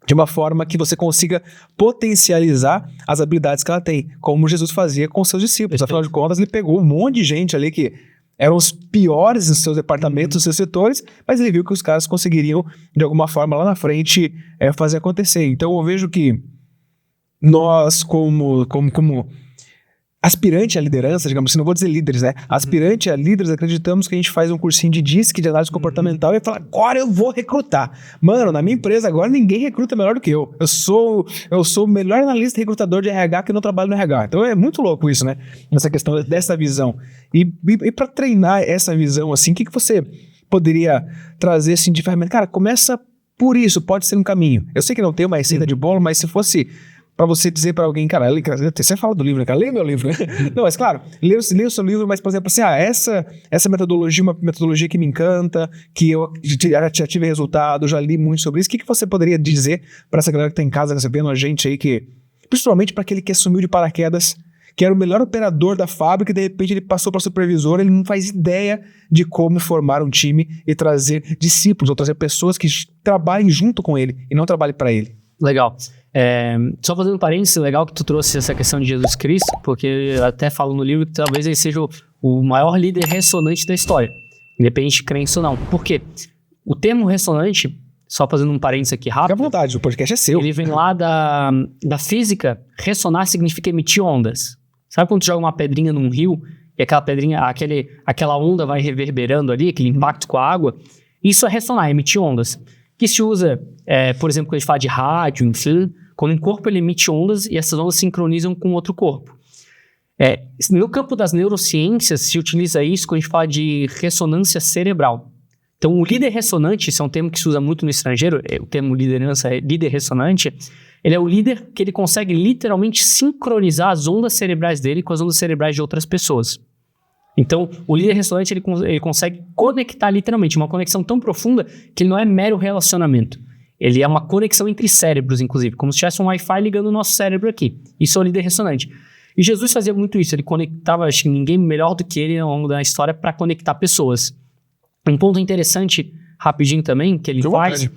[SPEAKER 1] de uma forma que você consiga potencializar as habilidades que ela tem, como Jesus fazia com seus discípulos. Afinal de contas, ele pegou um monte de gente ali que eram os piores nos seus departamentos, nos seus setores, mas ele viu que os caras conseguiriam, de alguma forma, lá na frente, fazer acontecer. Então, eu vejo que nós, como aspirante à liderança, digamos assim, não vou dizer líderes, né? Aspirante a líderes, acreditamos que a gente faz um cursinho de DISC, de análise comportamental, e fala, agora eu vou recrutar. Mano, na minha empresa agora ninguém recruta melhor do que eu. Eu sou o melhor analista recrutador de RH que não trabalho no RH. Então é muito louco isso, né? Essa questão dessa visão. E para treinar essa visão, assim, o que você poderia trazer, assim, de ferramenta? Cara, começa por isso, pode ser um caminho. Eu sei que não tem uma receita de bolo, mas se fosse pra você dizer pra alguém, cara, você fala do livro, né, cara? Leia meu livro, né? Não, mas claro, leia o seu livro, mas, por exemplo, assim, essa metodologia é uma metodologia que me encanta, que eu já tive resultado, já li muito sobre isso. O que você poderia dizer pra essa galera que tá em casa recebendo a gente aí, que, principalmente pra aquele que sumiu de paraquedas, que era o melhor operador da fábrica e de repente ele passou para supervisor, ele não faz ideia de como formar um time e trazer discípulos, ou trazer pessoas que trabalhem junto com ele e não trabalhem para ele.
[SPEAKER 2] Legal. Só fazendo um parênteses, legal que tu trouxe essa questão de Jesus Cristo, porque eu até falo no livro que talvez ele seja o maior líder ressonante da história, independente de crença ou não. Por quê? O termo ressonante, só fazendo um parênteses aqui rápido... Fica
[SPEAKER 1] à vontade, o podcast é seu.
[SPEAKER 2] Ele vem lá da física. Ressonar significa emitir ondas. Sabe quando tu joga uma pedrinha num rio e aquela pedrinha, aquela onda vai reverberando ali, aquele impacto com a água? Isso é ressonar, emitir ondas. Que se usa, por exemplo, quando a gente fala de rádio, enfim, quando um corpo ele emite ondas e essas ondas sincronizam com outro corpo. No campo das neurociências se utiliza isso quando a gente fala de ressonância cerebral. Então, o líder ressonante, esse é um termo que se usa muito no estrangeiro, o termo liderança é líder ressonante, ele é o líder que ele consegue literalmente sincronizar as ondas cerebrais dele com as ondas cerebrais de outras pessoas. Então, o líder ressonante, ele consegue conectar literalmente, uma conexão tão profunda que ele não é mero relacionamento. Ele é uma conexão entre cérebros, inclusive, como se tivesse um Wi-Fi ligando o nosso cérebro aqui. Isso é o líder ressonante. E Jesus fazia muito isso, ele conectava, acho que ninguém melhor do que ele ao longo da história para conectar pessoas. Um ponto interessante, rapidinho também, que ele faz,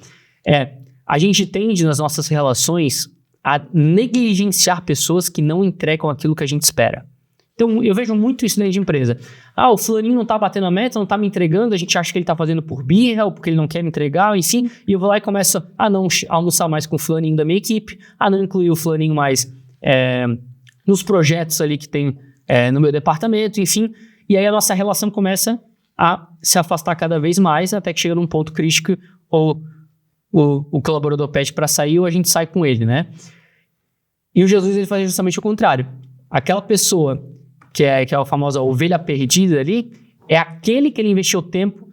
[SPEAKER 2] a gente tende nas nossas relações a negligenciar pessoas que não entregam aquilo que a gente espera. Então, eu vejo muito isso dentro de empresa. O fulaninho não tá batendo a meta, não tá me entregando, a gente acha que ele tá fazendo por birra, ou porque ele não quer me entregar, enfim, e eu vou lá e começo a não almoçar mais com o fulaninho da minha equipe, a não incluir o fulaninho mais nos projetos ali que tem no meu departamento, enfim, e aí a nossa relação começa a se afastar cada vez mais, até que chega num ponto crítico, ou o colaborador pede para sair, ou a gente sai com ele, né? E o Jesus, ele faz justamente o contrário. Aquela pessoa que é a famosa ovelha perdida ali, é aquele que ele investiu o tempo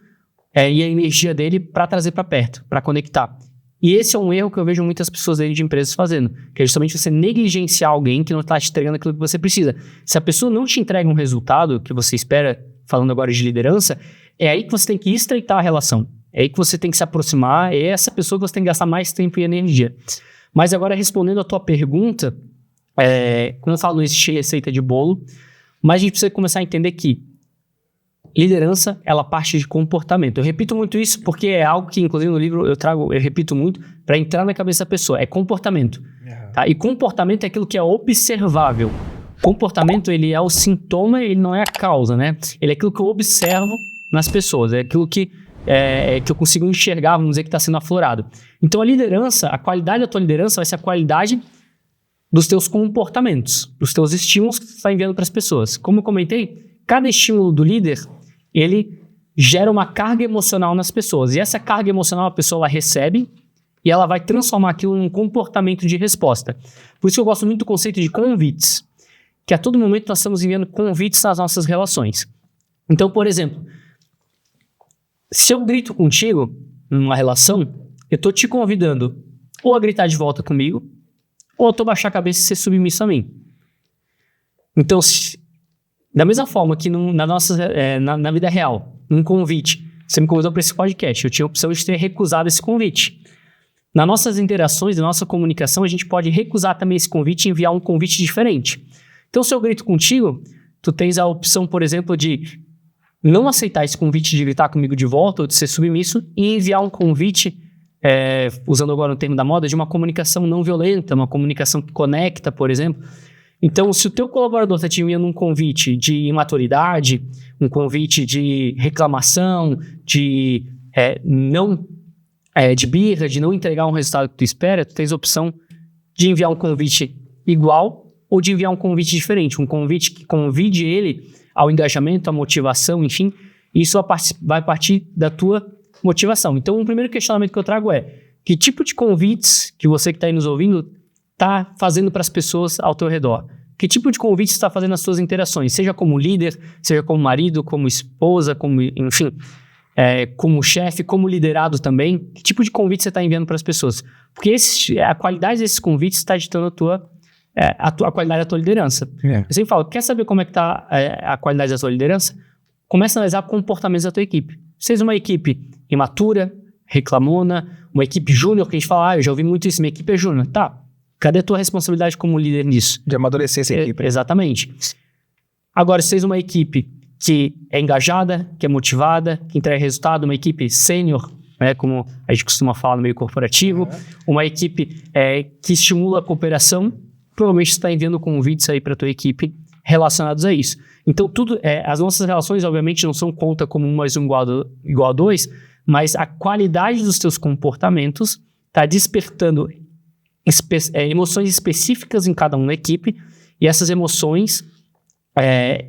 [SPEAKER 2] e a energia dele para trazer para perto, para conectar. E esse é um erro que eu vejo muitas pessoas dentro de empresas fazendo, que é justamente você negligenciar alguém que não está te entregando aquilo que você precisa. Se a pessoa não te entrega um resultado que você espera, falando agora de liderança, é aí que você tem que estreitar a relação. É aí que você tem que se aproximar, é essa pessoa que você tem que gastar mais tempo e energia. Mas agora, respondendo a tua pergunta, quando eu falo não existe receita de bolo, mas a gente precisa começar a entender que liderança, ela parte de comportamento. Eu repito muito isso porque é algo que, inclusive, no livro eu repito muito para entrar na cabeça da pessoa. É comportamento. Tá? E comportamento é aquilo que é observável. Comportamento, ele é o sintoma, ele não é a causa, né? Ele é aquilo que eu observo nas pessoas, é aquilo que eu consigo enxergar, vamos dizer, que está sendo aflorado. Então, a liderança, a qualidade da tua liderança vai ser a qualidade dos teus comportamentos, dos teus estímulos que tu está enviando para as pessoas. Como eu comentei, cada estímulo do líder, ele gera uma carga emocional nas pessoas. E essa carga emocional a pessoa ela recebe e ela vai transformar aquilo num comportamento de resposta. Por isso que eu gosto muito do conceito de convites, que a todo momento nós estamos enviando convites nas nossas relações. Então, por exemplo, se eu grito contigo numa relação, eu estou te convidando ou a gritar de volta comigo, ou eu estou a baixar a cabeça e ser submisso a mim. Então, da mesma forma que na vida real, num convite, você me convidou para esse podcast, eu tinha a opção de ter recusado esse convite. nas nossas interações, na nossa comunicação, a gente pode recusar também esse convite e enviar um convite diferente. Então, se eu grito contigo, tu tens a opção, por exemplo, de não aceitar esse convite de gritar comigo de volta, ou de ser submisso, e enviar um convite, usando agora o termo da moda, de uma comunicação não violenta, uma comunicação que conecta, por exemplo. Então, se o teu colaborador está te enviando um convite de imaturidade, um convite de reclamação, de de birra, de não entregar um resultado que tu espera, tu tens a opção de enviar um convite igual ou de enviar um convite diferente, um convite que convide ele ao engajamento, à motivação, enfim, isso vai partir da tua motivação. Então, o primeiro questionamento que eu trago é: que tipo de convites que você que está aí nos ouvindo está fazendo para as pessoas ao teu redor? Que tipo de convite você está fazendo nas suas interações? Seja como líder, seja como marido, como esposa, como, enfim, como chefe, como liderado também. Que tipo de convite você está enviando para as pessoas? Porque a qualidade desses convites está ditando a qualidade da tua liderança. Eu sempre falo, quer saber como é que está a qualidade da tua liderança? Começa a analisar comportamentos da tua equipe. Se é uma equipe imatura, reclamona, uma equipe júnior, que a gente fala, eu já ouvi muito isso, minha equipe é júnior. Tá, cadê a tua responsabilidade como líder nisso?
[SPEAKER 1] De amadurecer essa equipe.
[SPEAKER 2] Exatamente. Agora, se é uma equipe que é engajada, que é motivada, que entrega resultado, uma equipe sênior, como a gente costuma falar no meio corporativo, uma equipe que estimula a cooperação, provavelmente você está enviando convites aí para a tua equipe relacionados a isso. Então, as nossas relações, obviamente, não são conta como 1 mais 1 igual a 2, mas a qualidade dos teus comportamentos está despertando emoções específicas em cada um da equipe, e essas emoções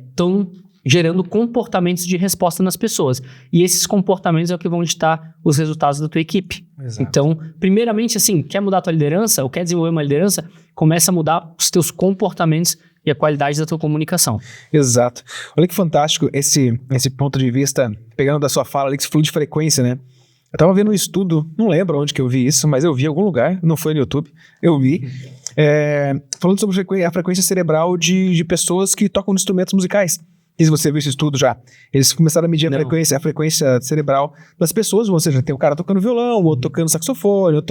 [SPEAKER 2] estão gerando comportamentos de resposta nas pessoas. E esses comportamentos é o que vão ditar os resultados da tua equipe.
[SPEAKER 1] Exato.
[SPEAKER 2] Então, primeiramente, assim, quer mudar a tua liderança ou quer desenvolver uma liderança, começa a mudar os teus comportamentos e a qualidade da tua comunicação.
[SPEAKER 1] Exato. Olha que fantástico esse ponto de vista, pegando da sua fala ali, que você falou de frequência, né? Eu tava vendo um estudo, não lembro onde que eu vi isso, mas eu vi em algum lugar, não foi no YouTube, eu vi, falando sobre a frequência cerebral de pessoas que tocam instrumentos musicais. E se você viu esse estudo já, eles começaram a medir a frequência cerebral das pessoas, ou seja, tem um cara tocando violão, outro tocando saxofone,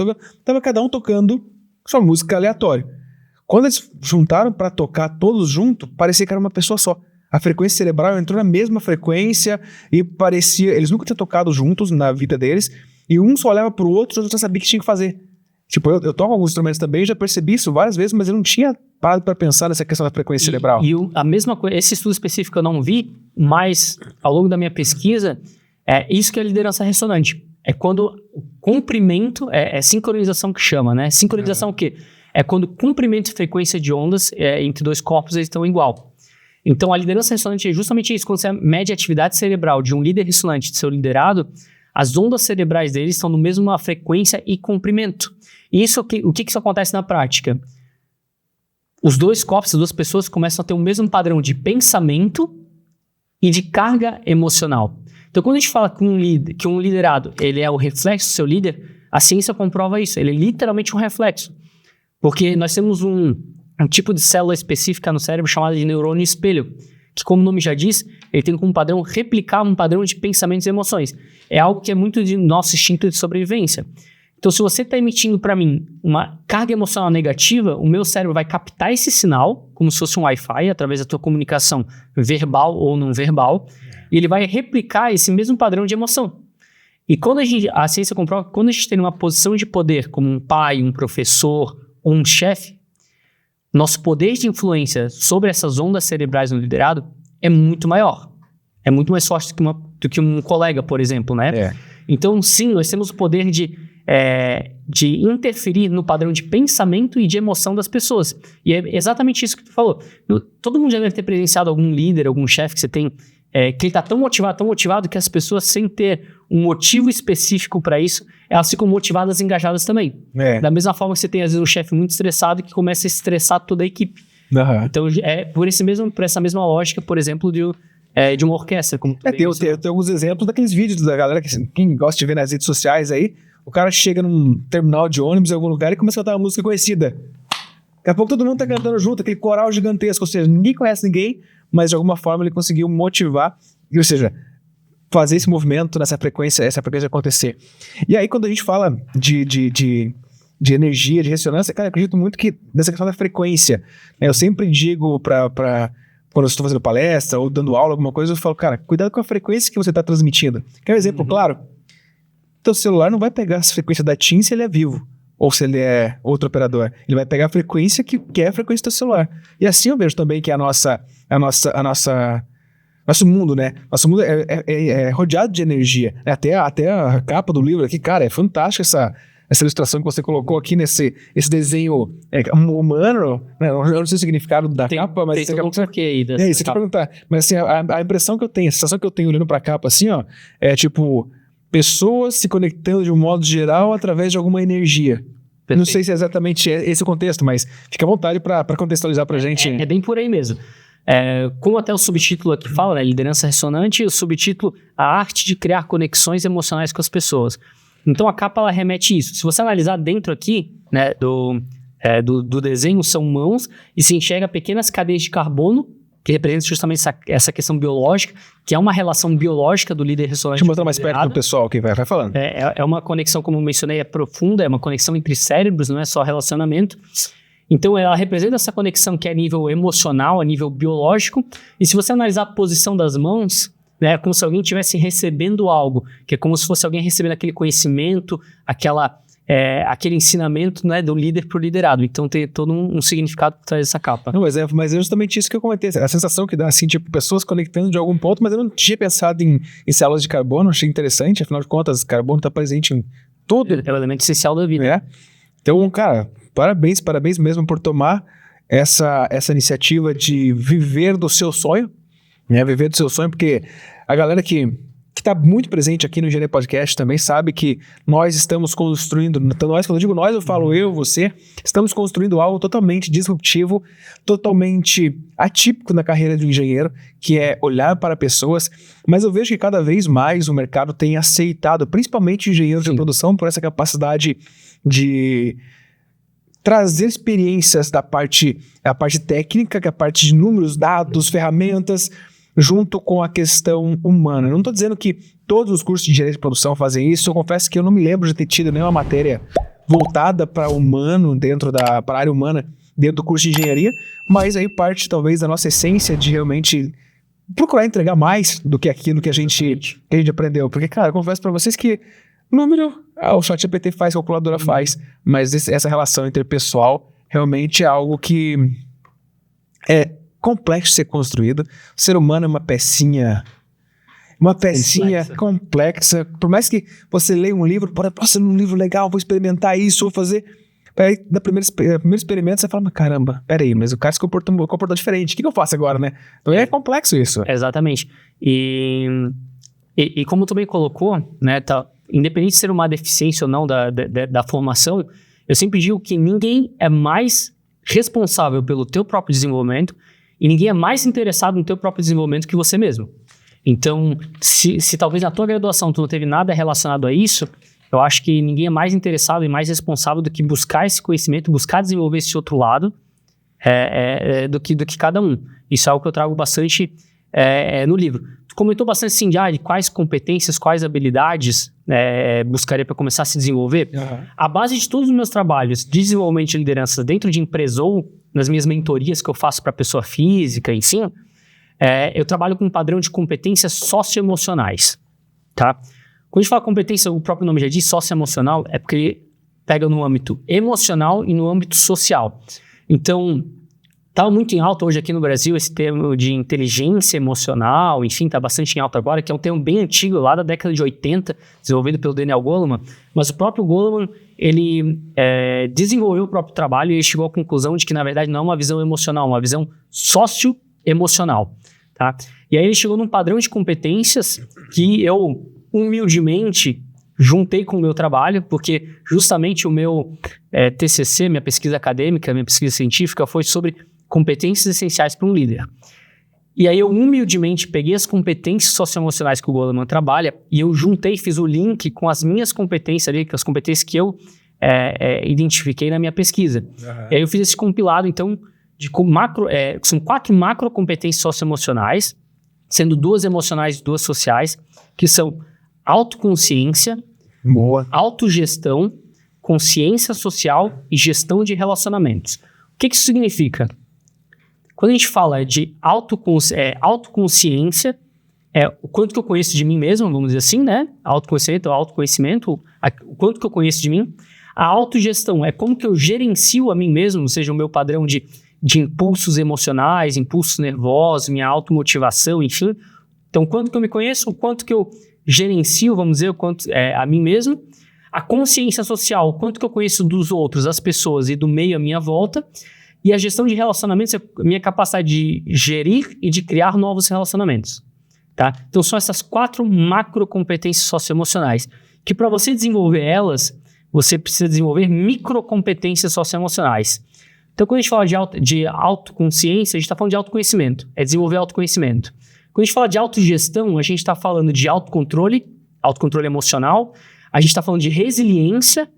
[SPEAKER 1] tava cada um tocando sua música aleatória. Quando eles juntaram para tocar todos juntos, parecia que era uma pessoa só. A frequência cerebral entrou na mesma frequência e parecia... Eles nunca tinham tocado juntos na vida deles, e um só olhava pro outro e o outro já sabia o que tinha que fazer. Tipo, eu toco alguns instrumentos também, já percebi isso várias vezes, mas eu não tinha parado para pensar nessa questão da frequência cerebral.
[SPEAKER 2] E a mesma coisa, esse estudo específico eu não vi, mas ao longo da minha pesquisa, isso que é liderança ressonante. É quando o comprimento, sincronização que chama, né? Sincronização o quê? É quando o comprimento e frequência de ondas entre dois corpos eles estão igual. Então, a liderança ressonante é justamente isso. Quando você mede a atividade cerebral de um líder ressonante de seu liderado, as ondas cerebrais deles estão no mesma frequência e comprimento. E isso, o que isso acontece na prática? Os dois corpos, as duas pessoas começam a ter o mesmo padrão de pensamento e de carga emocional. Então, quando a gente fala que um liderado ele é o reflexo do seu líder, a ciência comprova isso. Ele é literalmente um reflexo. Porque nós temos um tipo de célula específica no cérebro chamada de neurônio espelho, que, como o nome já diz, ele tem como padrão replicar um padrão de pensamentos e emoções. É algo que é muito de nosso instinto de sobrevivência. Então, se você está emitindo para mim uma carga emocional negativa, o meu cérebro vai captar esse sinal, como se fosse um Wi-Fi, através da tua comunicação verbal ou não verbal, e ele vai replicar esse mesmo padrão de emoção. E quando a ciência comprova que quando a gente tem uma posição de poder, como um pai, um professor ou um chefe, nosso poder de influência sobre essas ondas cerebrais no liderado é muito maior. É muito mais forte do que um colega, por exemplo, né? Então, sim, nós temos o poder de interferir no padrão de pensamento e de emoção das pessoas. E é exatamente isso que tu falou. Todo mundo já deve ter presenciado algum líder, algum chefe que você tem, que ele está tão motivado que as pessoas, sem ter um motivo específico para isso, elas ficam motivadas e engajadas também. Da mesma forma que você tem, às vezes, um chefe muito estressado que começa a estressar toda a equipe. Então, por essa mesma lógica, por exemplo, de uma orquestra. Como
[SPEAKER 1] tem alguns exemplos daqueles vídeos da galera, quem gosta de ver nas redes sociais aí, o cara chega num terminal de ônibus em algum lugar e começa a cantar uma música conhecida. Daqui a pouco todo mundo tá cantando junto, aquele coral gigantesco, ou seja, ninguém conhece ninguém, mas de alguma forma ele conseguiu motivar, ou seja, fazer esse movimento nessa frequência, essa frequência acontecer. E aí quando a gente fala de de energia, de ressonância, cara, eu acredito muito que nessa questão da frequência, né? Eu sempre digo quando eu estou fazendo palestra ou dando aula, alguma coisa, eu falo, cara, cuidado com a frequência que você está transmitindo. Quer um exemplo claro? Teu celular não vai pegar essa frequência da TIM se ele é vivo, ou se ele é outro operador. Ele vai pegar a frequência que é a frequência do teu celular. E assim eu vejo também que nosso mundo, né? Nosso mundo é rodeado de energia. Até a capa do livro aqui, cara, é fantástica essa ilustração que você colocou aqui esse desenho humano, né? Eu não sei o significado da capa, mas...
[SPEAKER 2] Tem todo um porquê aí dessa
[SPEAKER 1] isso que eu ia perguntar. Mas assim, a impressão que eu tenho, a sensação que eu tenho olhando pra capa assim, ó, é tipo, pessoas se conectando de um modo geral através de alguma energia.
[SPEAKER 2] Perfeito.
[SPEAKER 1] Não sei se é exatamente esse o contexto, mas fica à vontade pra contextualizar pra gente.
[SPEAKER 2] É bem por aí mesmo. Como até o subtítulo aqui fala, né, liderança ressonante, o subtítulo, a arte de criar conexões emocionais com as pessoas. Então a capa ela remete a isso. Se você analisar dentro aqui, né, do desenho, são mãos e se enxerga pequenas cadeias de carbono, que representam justamente essa questão biológica, que é uma relação biológica do líder ressonante.
[SPEAKER 1] Deixa eu mostrar mais perto do pessoal que vai falando.
[SPEAKER 2] É uma conexão, como eu mencionei, é profunda, é uma conexão entre cérebros, não é só relacionamento. Então, ela representa essa conexão que é a nível emocional, a nível biológico. E se você analisar a posição das mãos, né, é como se alguém estivesse recebendo algo, que é como se fosse alguém recebendo aquele conhecimento, aquele ensinamento, né, do líder para o liderado. Então, tem todo um significado por trás dessa capa.
[SPEAKER 1] Não, mas é justamente isso que eu comentei. A sensação que dá, assim, tipo, pessoas conectando de algum ponto, mas eu não tinha pensado em células de carbono, achei interessante. Afinal de contas, carbono está presente em tudo.
[SPEAKER 2] É o elemento essencial da vida.
[SPEAKER 1] É. Então, cara... Parabéns mesmo por tomar essa iniciativa de viver do seu sonho, né? Viver do seu sonho, porque a galera que está muito presente aqui no Engenharia Podcast também sabe que nós estamos construindo, então nós, quando eu digo nós, eu falo eu, você, estamos construindo algo totalmente disruptivo, totalmente atípico na carreira de um engenheiro, que é olhar para pessoas, mas eu vejo que cada vez mais o mercado tem aceitado, principalmente engenheiros de produção, por essa capacidade de trazer experiências a parte técnica, que é a parte de números, dados, ferramentas, junto com a questão humana. Eu não estou dizendo que todos os cursos de engenharia de produção fazem isso, eu confesso que eu não me lembro de ter tido nenhuma matéria voltada para humano, para a área humana, dentro do curso de engenharia, mas aí parte talvez da nossa essência de realmente procurar entregar mais do que aquilo que a gente aprendeu. Porque, cara, eu confesso para vocês que número, o ChatGPT faz, a calculadora faz, mas essa relação interpessoal realmente é algo que é complexo de ser construído. O ser humano é uma pecinha complexa. Por mais que você leia um livro, nossa, um livro legal, vou experimentar isso, vou fazer... Aí, no primeiro experimento, você fala, mas caramba, peraí, mas o cara se comportou diferente, o que eu faço agora, né? Então é complexo isso.
[SPEAKER 2] Exatamente. E como tu bem colocou, né, independente de ser uma deficiência ou não da formação, eu sempre digo que ninguém é mais responsável pelo teu próprio desenvolvimento e ninguém é mais interessado no teu próprio desenvolvimento que você mesmo. Então, se talvez na tua graduação tu não teve nada relacionado a isso, eu acho que ninguém é mais interessado e mais responsável do que buscar esse conhecimento, buscar desenvolver esse outro lado do que cada um. Isso é algo que eu trago bastante no livro. Tu comentou bastante assim, de quais competências, quais habilidades buscaria para começar a se desenvolver. Uhum. A base de todos os meus trabalhos de desenvolvimento de liderança dentro de empresa ou nas minhas mentorias que eu faço para pessoa física, enfim, eu trabalho com um padrão de competências socioemocionais, tá? Quando a gente fala competência, o próprio nome já diz, socioemocional, é porque pega no âmbito emocional e no âmbito social. Então, está muito em alta hoje aqui no Brasil esse termo de inteligência emocional, enfim, está bastante em alta agora, que é um termo bem antigo, lá da década de 80, desenvolvido pelo Daniel Goleman, mas o próprio Goleman, ele desenvolveu o próprio trabalho e ele chegou à conclusão de que, na verdade, não é uma visão emocional, é uma visão socioemocional, tá? E aí ele chegou num padrão de competências que eu, humildemente, juntei com o meu trabalho, porque justamente o meu TCC, minha pesquisa acadêmica, minha pesquisa científica, foi sobre competências essenciais para um líder. E aí eu humildemente peguei as competências socioemocionais que o Goleman trabalha e eu juntei, fiz o link com as minhas competências ali, com as competências que eu identifiquei na minha pesquisa. Uhum. E aí eu fiz esse compilado, então, são 4 macro competências socioemocionais, sendo 2 emocionais e 2 sociais, que são autoconsciência,
[SPEAKER 1] boa,
[SPEAKER 2] autogestão, consciência social e gestão de relacionamentos. O que isso significa? Quando a gente fala de autoconsciência, o quanto que eu conheço de mim mesmo, vamos dizer assim, né? Autoconhecimento, o quanto que eu conheço de mim. A autogestão é como que eu gerencio a mim mesmo, ou seja, o meu padrão de impulsos emocionais, impulsos nervosos, minha automotivação, enfim. Então, quanto que eu me conheço, o quanto que eu gerencio, vamos dizer, a mim mesmo. A consciência social, o quanto que eu conheço dos outros, das pessoas e do meio à minha volta. E a gestão de relacionamentos é a minha capacidade de gerir e de criar novos relacionamentos. Tá? Então, são essas 4 macrocompetências socioemocionais, que para você desenvolver elas, você precisa desenvolver microcompetências socioemocionais. Então, quando a gente fala de autoconsciência, a gente está falando de autoconhecimento, é desenvolver autoconhecimento. Quando a gente fala de autogestão, a gente está falando de autocontrole emocional, a gente está falando de resiliência,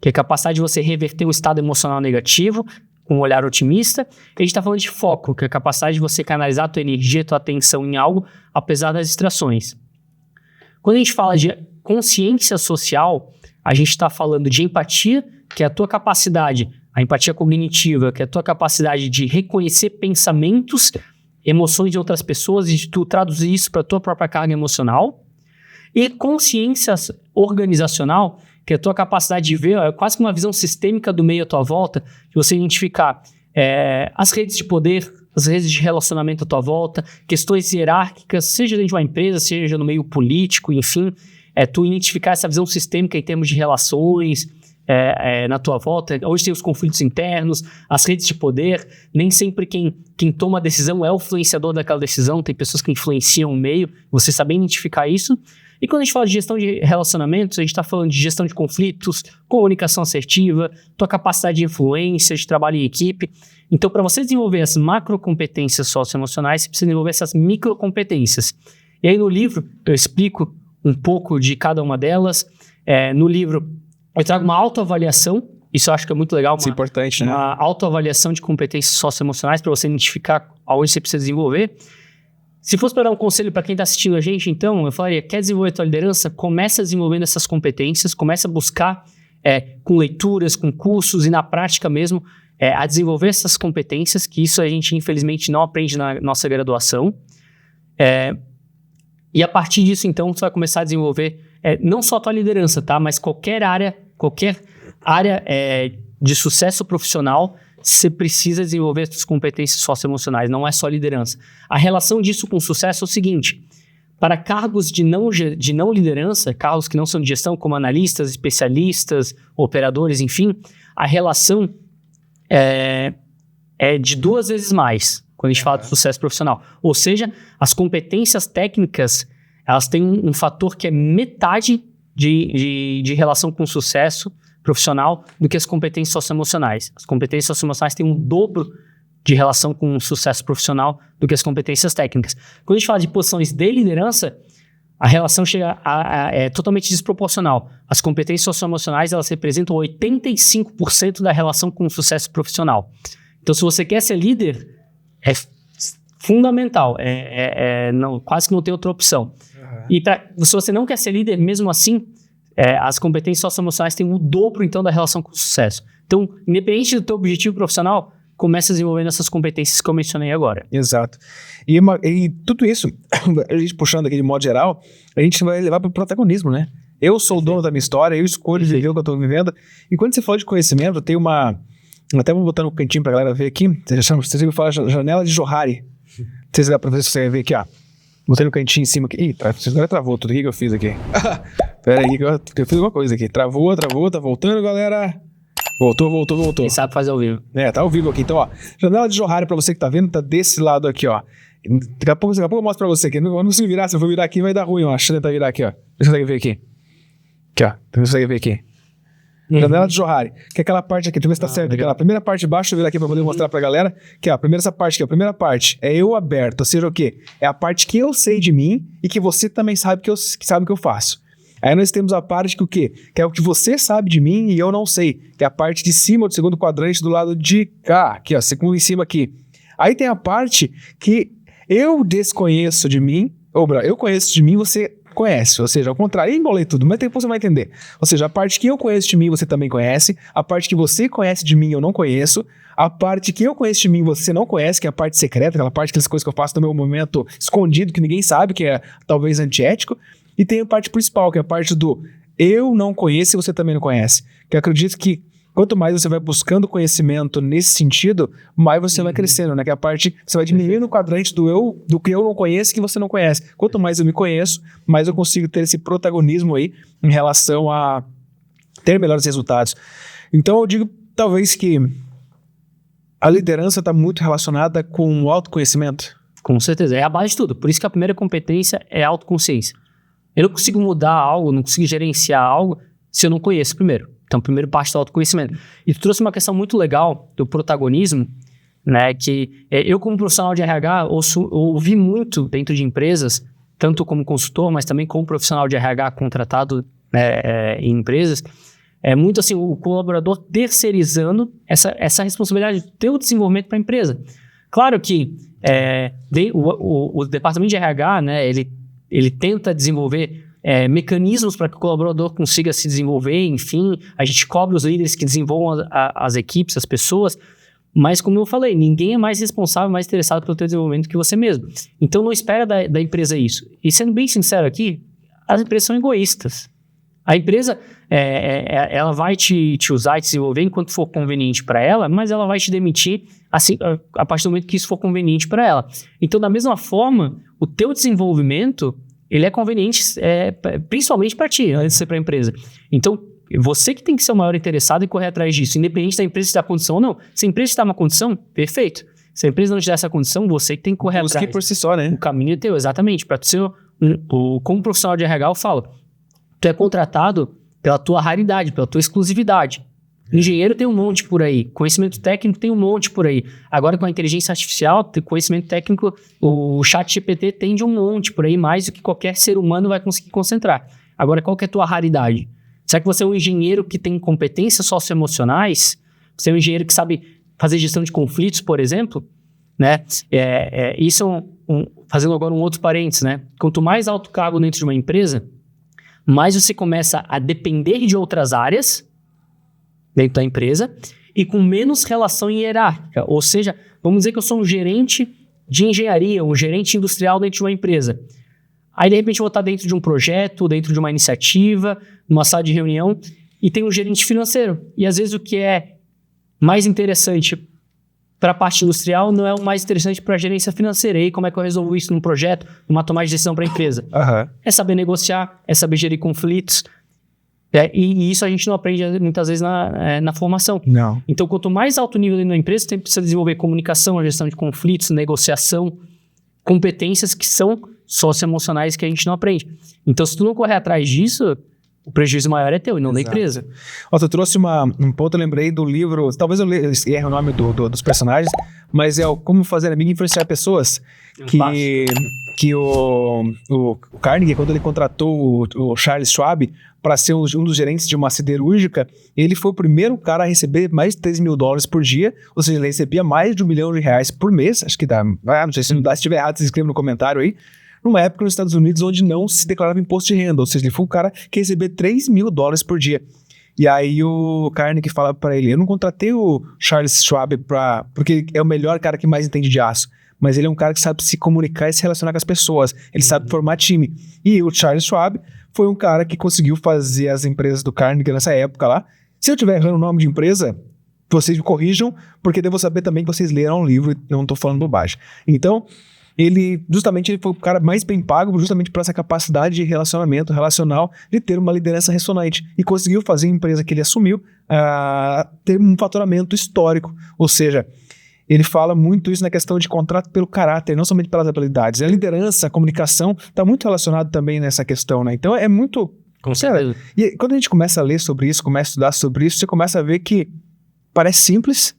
[SPEAKER 2] que é a capacidade de você reverter um estado emocional negativo com um olhar otimista. E a gente está falando de foco, que é a capacidade de você canalizar a tua energia, a tua atenção em algo, apesar das distrações. Quando a gente fala de consciência social, a gente está falando de empatia, que é a tua capacidade, a empatia cognitiva, que é a tua capacidade de reconhecer pensamentos, emoções de outras pessoas e de tu traduzir isso para a tua própria carga emocional. E consciência organizacional, que é a tua capacidade de ver, é quase que uma visão sistêmica do meio à tua volta, de você identificar as redes de poder, as redes de relacionamento à tua volta, questões hierárquicas, seja dentro de uma empresa, seja no meio político, enfim, tu identificar essa visão sistêmica em termos de relações na tua volta. Hoje tem os conflitos internos, as redes de poder, nem sempre quem toma a decisão é o influenciador daquela decisão, tem pessoas que influenciam o meio, você saber identificar isso. E quando a gente fala de gestão de relacionamentos, a gente está falando de gestão de conflitos, comunicação assertiva, tua capacidade de influência, de trabalho em equipe. Então, para você desenvolver as macrocompetências socioemocionais, você precisa desenvolver essas microcompetências. E aí no livro eu explico um pouco de cada uma delas. No livro eu trago uma autoavaliação, isso eu acho que é muito legal.
[SPEAKER 1] Isso é importante, né?
[SPEAKER 2] Uma autoavaliação de competências socioemocionais para você identificar aonde você precisa desenvolver. Se fosse para dar um conselho para quem está assistindo a gente, então, eu falaria, quer desenvolver a tua liderança? Começa desenvolvendo essas competências, começa a buscar com leituras, com cursos e na prática mesmo, a desenvolver essas competências, que isso a gente infelizmente não aprende na nossa graduação. E a partir disso, então, você vai começar a desenvolver não só a tua liderança, tá? Mas qualquer área de sucesso profissional, você precisa desenvolver essas competências socioemocionais, não é só liderança. A relação disso com sucesso é o seguinte: para cargos de não liderança, cargos que não são de gestão, como analistas, especialistas, operadores, enfim, a relação é de 2 vezes mais, quando a gente fala de sucesso profissional. Ou seja, as competências técnicas, elas têm um fator que é metade de relação com sucesso profissional do que as competências socioemocionais. As competências socioemocionais têm um dobro de relação com o sucesso profissional do que as competências técnicas. Quando a gente fala de posições de liderança, a relação é totalmente desproporcional. As competências socioemocionais, elas representam 85% da relação com o sucesso profissional. Então, se você quer ser líder, é fundamental. Quase que não tem outra opção. E se você não quer ser líder, mesmo assim, as competências socioemocionais têm o dobro, então, da relação com o sucesso. Então, independente do teu objetivo profissional, começa desenvolvendo essas competências que eu mencionei agora.
[SPEAKER 1] Exato. E tudo isso, a gente puxando aqui de modo geral, a gente vai levar para o protagonismo, né? Eu sou o dono da minha história, eu escolho viver o que eu estou vivendo. E quando você fala de conhecimento, tem uma... Até vou botar no cantinho para a galera ver aqui. Você sempre fala janela de Johari. Não sei se dá para ver se você ver aqui, ó. Botei no cantinho em cima aqui. Ih, agora travou tudo. O que eu fiz aqui? Pera aí, que eu fiz uma coisa aqui. Travou, tá voltando, galera. Voltou.
[SPEAKER 2] Quem sabe fazer ao vivo.
[SPEAKER 1] Tá ao vivo aqui. Então, ó, janela de Johari, pra você que tá vendo, tá desse lado aqui, ó. Daqui a pouco eu mostro pra você aqui. Não consigo virar, se eu for virar aqui vai dar ruim, ó. Deixa eu tentar virar aqui, ó. Você consegue ver aqui. Aqui, ó. Você consegue ver aqui. Janela de Johari, que é aquela parte aqui, deixa eu ver se tá certo. Aquela primeira parte de baixo, deixa eu virar aqui pra poder mostrar pra galera. Que ó, essa parte aqui, a primeira parte é eu aberto, ou seja, o quê? É a parte que eu sei de mim e que você também sabe que sabe que eu faço. Aí nós temos a parte que o quê? Que é o que você sabe de mim e eu não sei, que é a parte de cima do segundo quadrante do lado de cá, aqui ó, segundo em cima aqui. Aí tem a parte que eu desconheço de mim, ou eu conheço de mim, você conhece. Ou seja, ao contrário, eu embolei tudo, mas depois você vai entender. Ou seja, a parte que eu conheço de mim, você também conhece. A parte que você conhece de mim, eu não conheço. A parte que eu conheço de mim, você não conhece, que é a parte secreta, aquela parte, aquelas coisas que eu faço no meu momento escondido, que ninguém sabe, que é talvez antiético. E tem a parte principal, que é a parte do eu não conheço e você também não conhece. Que eu acredito que quanto mais você vai buscando conhecimento nesse sentido, mais você vai crescendo, né? Que é a parte, você vai diminuindo o quadrante do que eu não conheço e que você não conhece. Quanto mais eu me conheço, mais eu consigo ter esse protagonismo aí em relação a ter melhores resultados. Então eu digo, talvez que a liderança está muito relacionada com o autoconhecimento.
[SPEAKER 2] Com certeza, é a base de tudo. Por isso que a primeira competência é a autoconsciência. Eu não consigo mudar algo, não consigo gerenciar algo se eu não conheço primeiro. Então, primeiro parte do autoconhecimento. E tu trouxe uma questão muito legal do protagonismo, né? Que eu, como profissional de RH, ouvi muito dentro de empresas, tanto como consultor, mas também como profissional de RH contratado em empresas, muito assim, o colaborador terceirizando essa responsabilidade do teu desenvolvimento para a empresa. Claro que o departamento de RH, né, ele tenta desenvolver mecanismos para que o colaborador consiga se desenvolver, enfim, a gente cobra os líderes que desenvolvam as equipes, as pessoas, mas como eu falei, ninguém é mais responsável, mais interessado pelo teu desenvolvimento que você mesmo. Então não espera da empresa isso. E sendo bem sincero aqui, as empresas são egoístas. A empresa, ela vai te usar e te desenvolver enquanto for conveniente para ela, mas ela vai te demitir assim, a partir do momento que isso for conveniente para ela. Então, da mesma forma, o teu desenvolvimento, ele é conveniente principalmente para ti, antes de ser para a empresa. Então, você que tem que ser o maior interessado em correr atrás disso, independente da empresa estar na condição ou não. Se a empresa está na condição, perfeito. Se a empresa não te der essa condição, você que tem que correr atrás.
[SPEAKER 1] Busque por si só, né?
[SPEAKER 2] O caminho é teu, exatamente. Para tu ser, como profissional de RH, eu falo, tu é contratado pela tua raridade, pela tua exclusividade. Engenheiro tem um monte por aí, conhecimento técnico tem um monte por aí. Agora com a inteligência artificial, conhecimento técnico, o ChatGPT tem de um monte por aí, mais do que qualquer ser humano vai conseguir concentrar. Agora, qual que é a tua raridade? Será que você é um engenheiro que tem competências socioemocionais? Você é um engenheiro que sabe fazer gestão de conflitos, por exemplo? Né? Isso fazendo agora um outro parênteses, né? Quanto mais alto cargo dentro de uma empresa, mais você começa a depender de outras áreas dentro da empresa e com menos relação hierárquica. Ou seja, vamos dizer que eu sou um gerente de engenharia, um gerente industrial dentro de uma empresa. Aí, de repente, eu vou estar dentro de um projeto, dentro de uma iniciativa, numa sala de reunião, e tem um gerente financeiro. E, às vezes, o que é mais interessante para a parte industrial não é o mais interessante para a gerência financeira. E aí, como é que eu resolvo isso num projeto, numa tomada de decisão para a empresa?
[SPEAKER 1] Uhum.
[SPEAKER 2] É saber negociar, é saber gerir conflitos. E isso a gente não aprende muitas vezes na formação.
[SPEAKER 1] Não.
[SPEAKER 2] Então, quanto mais alto nível dentro da empresa, você precisa desenvolver comunicação, gestão de conflitos, negociação, competências que são socioemocionais que a gente não aprende. Então, se tu não correr atrás disso, o prejuízo maior é teu e não da empresa.
[SPEAKER 1] Ó, tu trouxe um ponto, eu lembrei do livro, talvez eu erre o nome dos personagens, mas é o Como Fazer Amigo e Influenciar Pessoas, que o Carnegie, quando ele contratou o Charles Schwab para ser um dos gerentes de uma siderúrgica, ele foi o primeiro cara a receber mais de $3 mil por dia, ou seja, ele recebia mais de R$1 milhão por mês, acho que dá, não sei se não dá, se estiver errado, se inscreva no comentário aí, numa época nos Estados Unidos onde não se declarava imposto de renda, ou seja, ele foi o cara que recebia $3 mil por dia. E aí o Carnegie fala para ele, eu não contratei o Charles Schwab porque é o melhor cara que mais entende de aço, mas ele é um cara que sabe se comunicar e se relacionar com as pessoas, ele sabe formar time. E o Charles Schwab foi um cara que conseguiu fazer as empresas do Carnegie nessa época lá. Se eu estiver errando o nome de empresa, vocês me corrijam, porque devo saber também que vocês leram o livro e não estou falando bobagem. Então, ele foi o cara mais bem pago justamente por essa capacidade de relacionamento relacional, de ter uma liderança ressonante. E conseguiu fazer a empresa que ele assumiu ter um faturamento histórico. Ou seja, ele fala muito isso na questão de contrato pelo caráter, não somente pelas habilidades. A liderança, a comunicação, está muito relacionado também nessa questão, né? Então é muito...
[SPEAKER 2] Com certeza.
[SPEAKER 1] E quando a gente começa a ler sobre isso, começa a estudar sobre isso, você começa a ver que parece simples.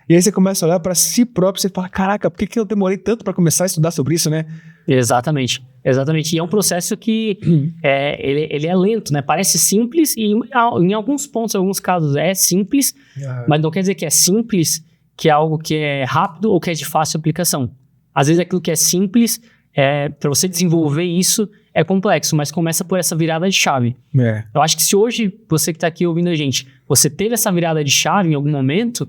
[SPEAKER 1] E aí você começa a olhar para si próprio e você fala, caraca, por que eu demorei tanto para começar a estudar sobre isso, né?
[SPEAKER 2] Exatamente. E é um processo que ele é lento, né? Parece simples e em alguns pontos, em alguns casos é simples, mas não quer dizer que é simples, que é algo que é rápido ou que é de fácil aplicação. Às vezes aquilo que é simples para você desenvolver isso é complexo, mas começa por essa virada de chave. Eu acho que se hoje, você que está aqui ouvindo a gente, você teve essa virada de chave em algum momento,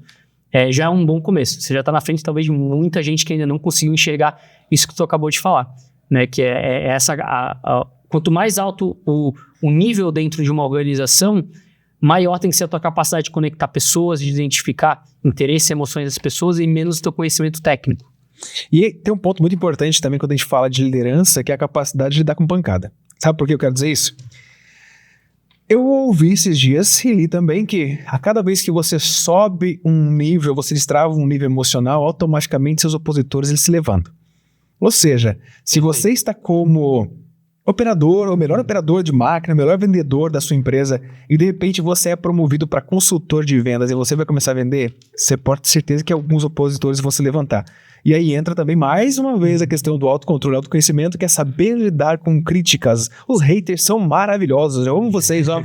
[SPEAKER 2] já é um bom começo. Você já está na frente, talvez, de muita gente que ainda não conseguiu enxergar isso que tu acabou de falar, né? Que quanto mais alto o nível dentro de uma organização, maior tem que ser a tua capacidade de conectar pessoas, de identificar interesses e emoções das pessoas e menos o teu conhecimento técnico.
[SPEAKER 1] E tem um ponto muito importante também quando a gente fala de liderança, que é a capacidade de lidar com pancada. Sabe por que eu quero dizer isso? Eu ouvi esses dias e li também que a cada vez que você sobe um nível, você destrava um nível emocional, automaticamente seus opositores eles se levantam. Ou seja, se você está como operador, ou melhor operador de máquina, melhor vendedor da sua empresa, e de repente você é promovido para consultor de vendas e você vai começar a vender, você pode ter certeza que alguns opositores vão se levantar. E aí entra também mais uma vez a questão do autocontrole, autoconhecimento, que é saber lidar com críticas. Os haters são maravilhosos, eu amo vocês, ó.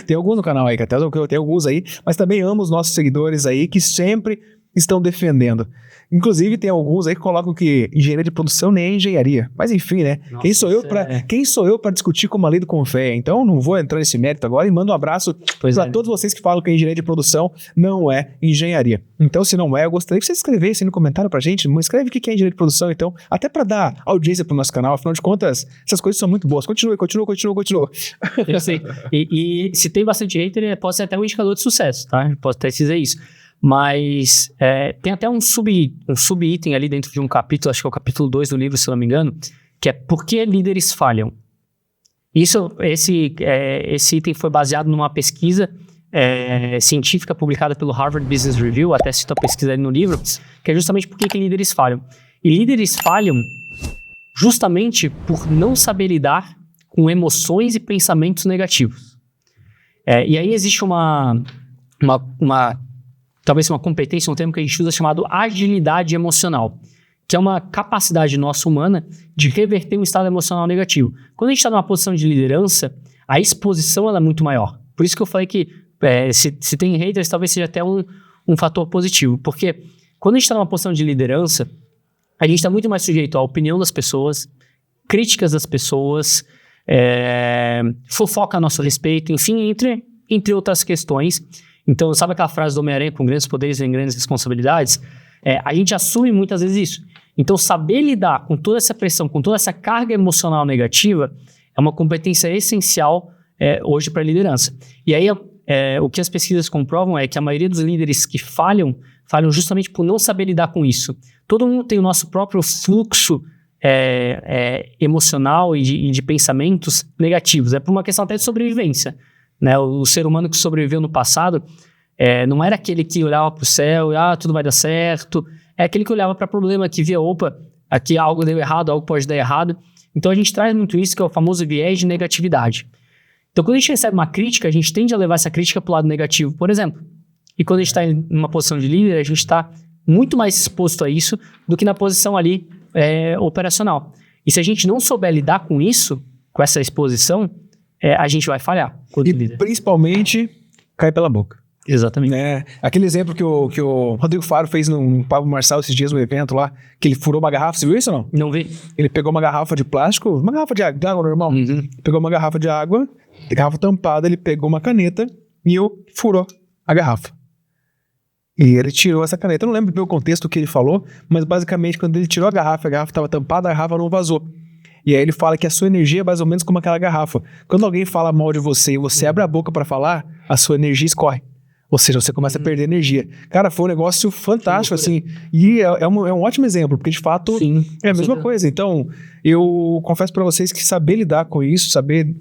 [SPEAKER 1] Tem alguns no canal aí, que até eu tenho alguns aí, mas também amo os nossos seguidores aí que sempre estão defendendo. Inclusive, tem alguns aí que colocam que engenharia de produção nem é engenharia. Mas enfim, né?
[SPEAKER 2] Nossa,
[SPEAKER 1] quem sou eu para discutir como a lei do Confé? Então, não vou entrar nesse mérito agora e mando um abraço para todos vocês que falam que engenharia de produção não é engenharia. Então, se não é, eu gostaria que vocês escrevessem no comentário pra gente. Escreve o que é engenharia de produção, então, até para dar audiência pro nosso canal. Afinal de contas, essas coisas são muito boas. Continua.
[SPEAKER 2] Eu sei. E se tem bastante hater, pode ser até um indicador de sucesso, tá? Posso até dizer isso. Mas tem até um sub-item ali dentro de um capítulo, acho que é o capítulo 2 do livro, se eu não me engano, que é por que líderes falham. Esse item foi baseado numa pesquisa científica publicada pelo Harvard Business Review, até cito a pesquisa ali no livro, que é justamente por que líderes falham. E líderes falham justamente por não saber lidar com emoções e pensamentos negativos. E aí existe talvez uma competência, um termo que a gente usa chamado agilidade emocional, que é uma capacidade nossa humana de reverter um estado emocional negativo. Quando a gente está numa posição de liderança, a exposição ela é muito maior. Por isso que eu falei que se tem haters, talvez seja até um fator positivo, porque quando a gente está numa posição de liderança, a gente está muito mais sujeito à opinião das pessoas, críticas das pessoas, fofoca a nosso respeito, enfim, entre outras questões. Então, sabe aquela frase do Homem-Aranha, com grandes poderes vem grandes responsabilidades? A gente assume muitas vezes isso. Então, saber lidar com toda essa pressão, com toda essa carga emocional negativa, é uma competência essencial hoje para a liderança. E aí, o que as pesquisas comprovam é que a maioria dos líderes que falham justamente por não saber lidar com isso. Todo mundo tem o nosso próprio fluxo emocional e de pensamentos negativos. É por uma questão até de sobrevivência. Né? O ser humano que sobreviveu no passado não era aquele que olhava para o céu e tudo vai dar certo. É aquele que olhava para problema, que via, opa, aqui algo deu errado, algo pode dar errado. Então a gente traz muito isso, que é o famoso viés de negatividade. Então quando a gente recebe uma crítica, a gente tende a levar essa crítica para o lado negativo, por exemplo. E quando a gente está em uma posição de líder, a gente está muito mais exposto a isso do que na posição ali operacional. E se a gente não souber lidar com isso, com essa exposição, a gente vai falhar.
[SPEAKER 1] E líder. Principalmente, cai pela boca.
[SPEAKER 2] Exatamente.
[SPEAKER 1] Aquele exemplo que o Rodrigo Faro fez no Pablo Marçal esses dias no evento lá, que ele furou uma garrafa, você viu isso ou não?
[SPEAKER 2] Não vi.
[SPEAKER 1] Ele pegou uma garrafa de plástico, uma garrafa de água normal, pegou uma garrafa de água, garrafa tampada, ele pegou uma caneta e furou a garrafa. E ele tirou essa caneta. Eu não lembro bem o contexto que ele falou, mas basicamente quando ele tirou a garrafa estava tampada, a garrafa não vazou. E aí ele fala que a sua energia é mais ou menos como aquela garrafa. Quando alguém fala mal de você e você abre a boca pra falar, a sua energia escorre. Ou seja, você começa a perder energia. Cara, foi um negócio fantástico, assim. E é um ótimo exemplo, porque de fato é a mesma coisa. Então, eu confesso pra vocês que saber lidar com isso, saber...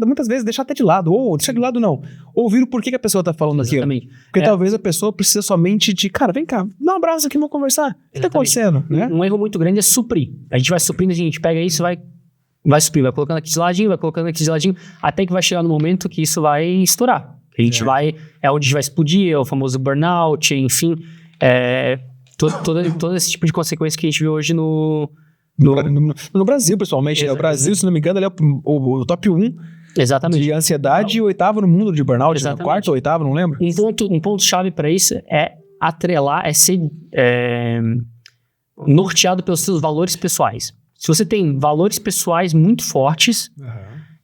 [SPEAKER 1] muitas vezes deixar até de lado. Ou deixar de lado não. Ouvir o porquê que a pessoa tá falando aquilo. Porque talvez a pessoa precisa somente de... Cara, vem cá, dá um abraço aqui, vamos conversar. O que tá acontecendo? Né?
[SPEAKER 2] Um erro muito grande é suprir. A gente vai suprindo, a gente pega isso e vai suprir. Vai colocando aqui de ladinho, até que vai chegar no momento que isso vai estourar. A gente onde a gente vai explodir, é o famoso burnout, enfim, todo esse tipo de consequência que a gente vê hoje no
[SPEAKER 1] Brasil, principalmente. Né? O Brasil, se não me engano, ele é o top 1 de ansiedade e o 8º no mundo de burnout, né? 4º ou 8º, não lembro.
[SPEAKER 2] Um ponto-chave para isso é atrelar, norteado pelos seus valores pessoais. Se você tem valores pessoais muito fortes,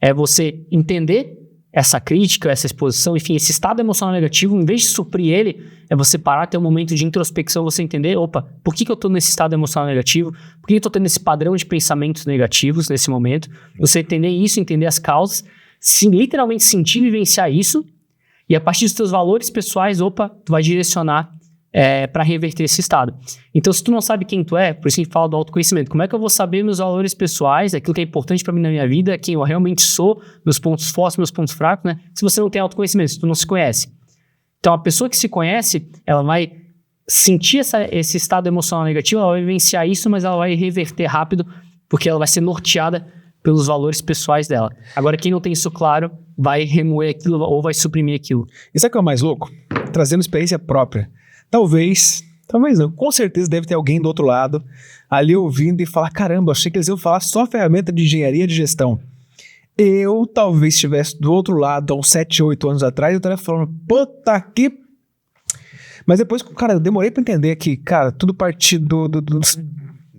[SPEAKER 2] é você entender essa crítica, essa exposição, enfim, esse estado emocional negativo, em vez de suprir ele, é você parar, ter um momento de introspecção, você entender, opa, por que eu tô nesse estado emocional negativo? Por que eu tô tendo esse padrão de pensamentos negativos nesse momento? Você entender isso, entender as causas, literalmente sentir e vivenciar isso, e a partir dos teus valores pessoais, opa, tu vai direcionar para reverter esse estado. Então, se tu não sabe quem tu é, por isso a gente fala do autoconhecimento, como é que eu vou saber meus valores pessoais, aquilo que é importante para mim na minha vida, quem eu realmente sou, meus pontos fortes, meus pontos fracos, né? Se você não tem autoconhecimento, se tu não se conhece. Então, a pessoa que se conhece, ela vai sentir esse estado emocional negativo, ela vai vivenciar isso, mas ela vai reverter rápido, porque ela vai ser norteada pelos valores pessoais dela. Agora, quem não tem isso claro, vai remoer aquilo ou vai suprimir aquilo.
[SPEAKER 1] E sabe o que é o mais louco? Trazendo experiência própria. Talvez não, com certeza deve ter alguém do outro lado ali ouvindo e falar, caramba, achei que eles iam falar só ferramenta de engenharia de gestão. Eu talvez estivesse do outro lado há uns 7, 8 anos atrás, eu estaria falando, puta que... Mas depois, cara, eu demorei pra entender que, cara, tudo parte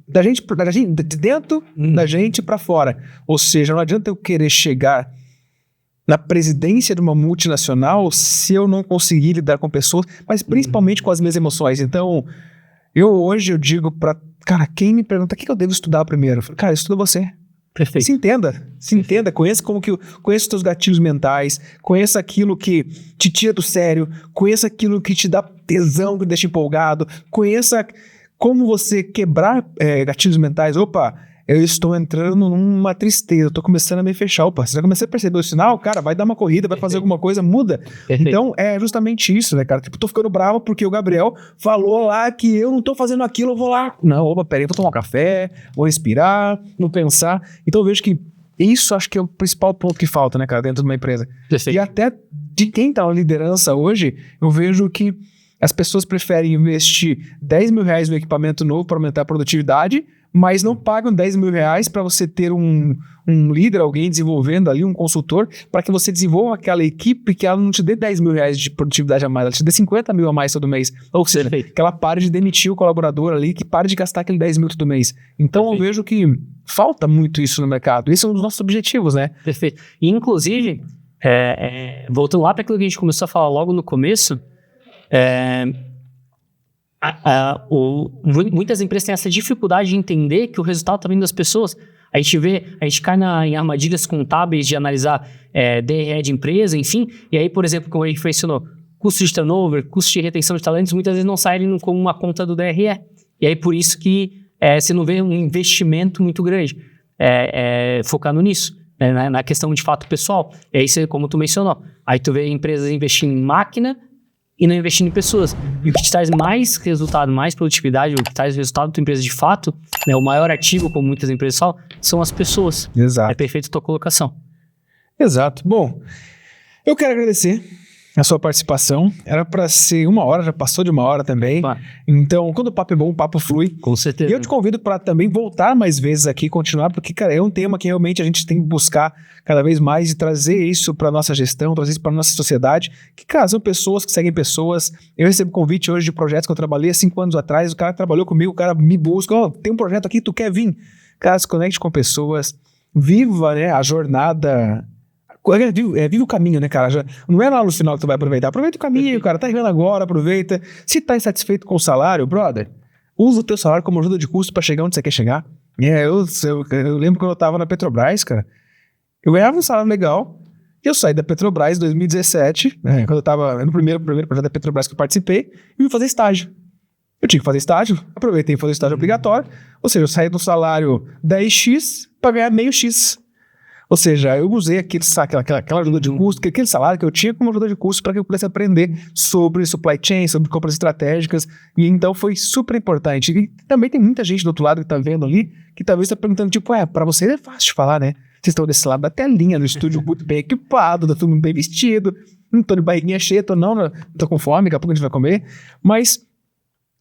[SPEAKER 1] da gente, de dentro da gente pra fora. Ou seja, não adianta eu querer chegar na presidência de uma multinacional se eu não conseguir lidar com pessoas, mas principalmente com as minhas emoções. Então, hoje eu digo pra... Cara, quem me pergunta o que eu devo estudar primeiro? Eu falo, cara, estuda você.
[SPEAKER 2] Perfeito.
[SPEAKER 1] Se entenda, conheça os teus gatilhos mentais, conheça aquilo que te tira do sério, conheça aquilo que te dá tesão, que te deixa empolgado, conheça como você quebrar gatilhos mentais. Opa, eu estou entrando numa tristeza, eu estou começando a me fechar. Opa, você já começou a perceber o sinal? Cara, vai dar uma corrida, vai fazer alguma coisa, muda.
[SPEAKER 2] Perfeito.
[SPEAKER 1] Então, é justamente isso, né, cara? Tipo, tô ficando bravo porque o Gabriel falou lá que eu não tô fazendo aquilo, eu vou lá. Não, opa, peraí, vou tomar um café, vou respirar, vou pensar. Então, eu vejo que isso acho que é o principal ponto que falta, né, cara, dentro de uma empresa.
[SPEAKER 2] Perfeito.
[SPEAKER 1] E até de quem tá na liderança hoje, eu vejo que as pessoas preferem investir 10 mil reais no equipamento novo para aumentar a produtividade, mas não pagam 10 mil reais para você ter um líder, alguém desenvolvendo ali, um consultor, para que você desenvolva aquela equipe que ela não te dê 10 mil reais de produtividade a mais, ela te dê 50 mil a mais todo mês. Ou seja, que ela pare de demitir o colaborador ali, que pare de gastar aquele 10 mil todo mês. Então eu vejo que falta muito isso no mercado. Esse é um dos nossos objetivos, né?
[SPEAKER 2] Perfeito. E, inclusive, voltando lá para aquilo que a gente começou a falar logo no começo, muitas empresas têm essa dificuldade de entender que o resultado está vindo das pessoas. A gente cai em armadilhas contábeis de analisar DRE de empresa, enfim, e aí, por exemplo, como a gente mencionou, custo de turnover, custo de retenção de talentos, muitas vezes não saem como uma conta do DRE. E aí, por isso que você não vê um investimento muito grande focando nisso, né, na questão de fato pessoal. E aí, como tu mencionou, aí tu vê empresas investindo em máquina e não investindo em pessoas. E o que te traz mais resultado, mais produtividade, o que traz resultado da tua empresa de fato, né, o maior ativo, como muitas empresas falam, são as pessoas.
[SPEAKER 1] Exato.
[SPEAKER 2] É perfeito a tua colocação.
[SPEAKER 1] Exato. Bom, eu quero agradecer a sua participação. Era para ser 1 hora, já passou de 1 hora também.
[SPEAKER 2] Claro.
[SPEAKER 1] Então, quando o papo é bom, o papo flui.
[SPEAKER 2] Com certeza.
[SPEAKER 1] E eu te convido para também voltar mais vezes aqui, continuar, porque, cara, é um tema que realmente a gente tem que buscar cada vez mais e trazer isso para nossa gestão, trazer isso para nossa sociedade, que, cara, são pessoas que seguem pessoas. Eu recebo convite hoje de projetos que eu trabalhei há 5 anos atrás, o cara trabalhou comigo, o cara me busca, tem um projeto aqui, tu quer vir? Cara, se conecte com pessoas, viva, né, a jornada... Vive o caminho, né, cara? Não é lá no final que tu vai aproveitar. Aproveita o caminho, cara. Tá vivendo agora, aproveita. Se tá insatisfeito com o salário, brother, usa o teu salário como ajuda de custo pra chegar onde você quer chegar. Eu lembro quando eu tava na Petrobras, cara. Eu ganhava um salário legal e eu saí da Petrobras em 2017, quando eu tava no primeiro projeto da Petrobras que eu participei, e fui fazer estágio. Eu tinha que fazer estágio, aproveitei e fazer estágio obrigatório. Ou seja, eu saí do salário 10x pra ganhar meio x. Ou seja, eu usei aquela ajuda de custo, aquele salário que eu tinha como ajuda de custo para que eu pudesse aprender sobre supply chain, sobre compras estratégicas, e então foi super importante. E também tem muita gente do outro lado que tá vendo ali, que talvez tá perguntando, tipo, para você é fácil de falar, né? Vocês estão desse lado da telinha, no estúdio muito bem equipado, tá todo mundo bem vestido, não tô de barriguinha cheia, tô com fome, daqui a pouco a gente vai comer, mas...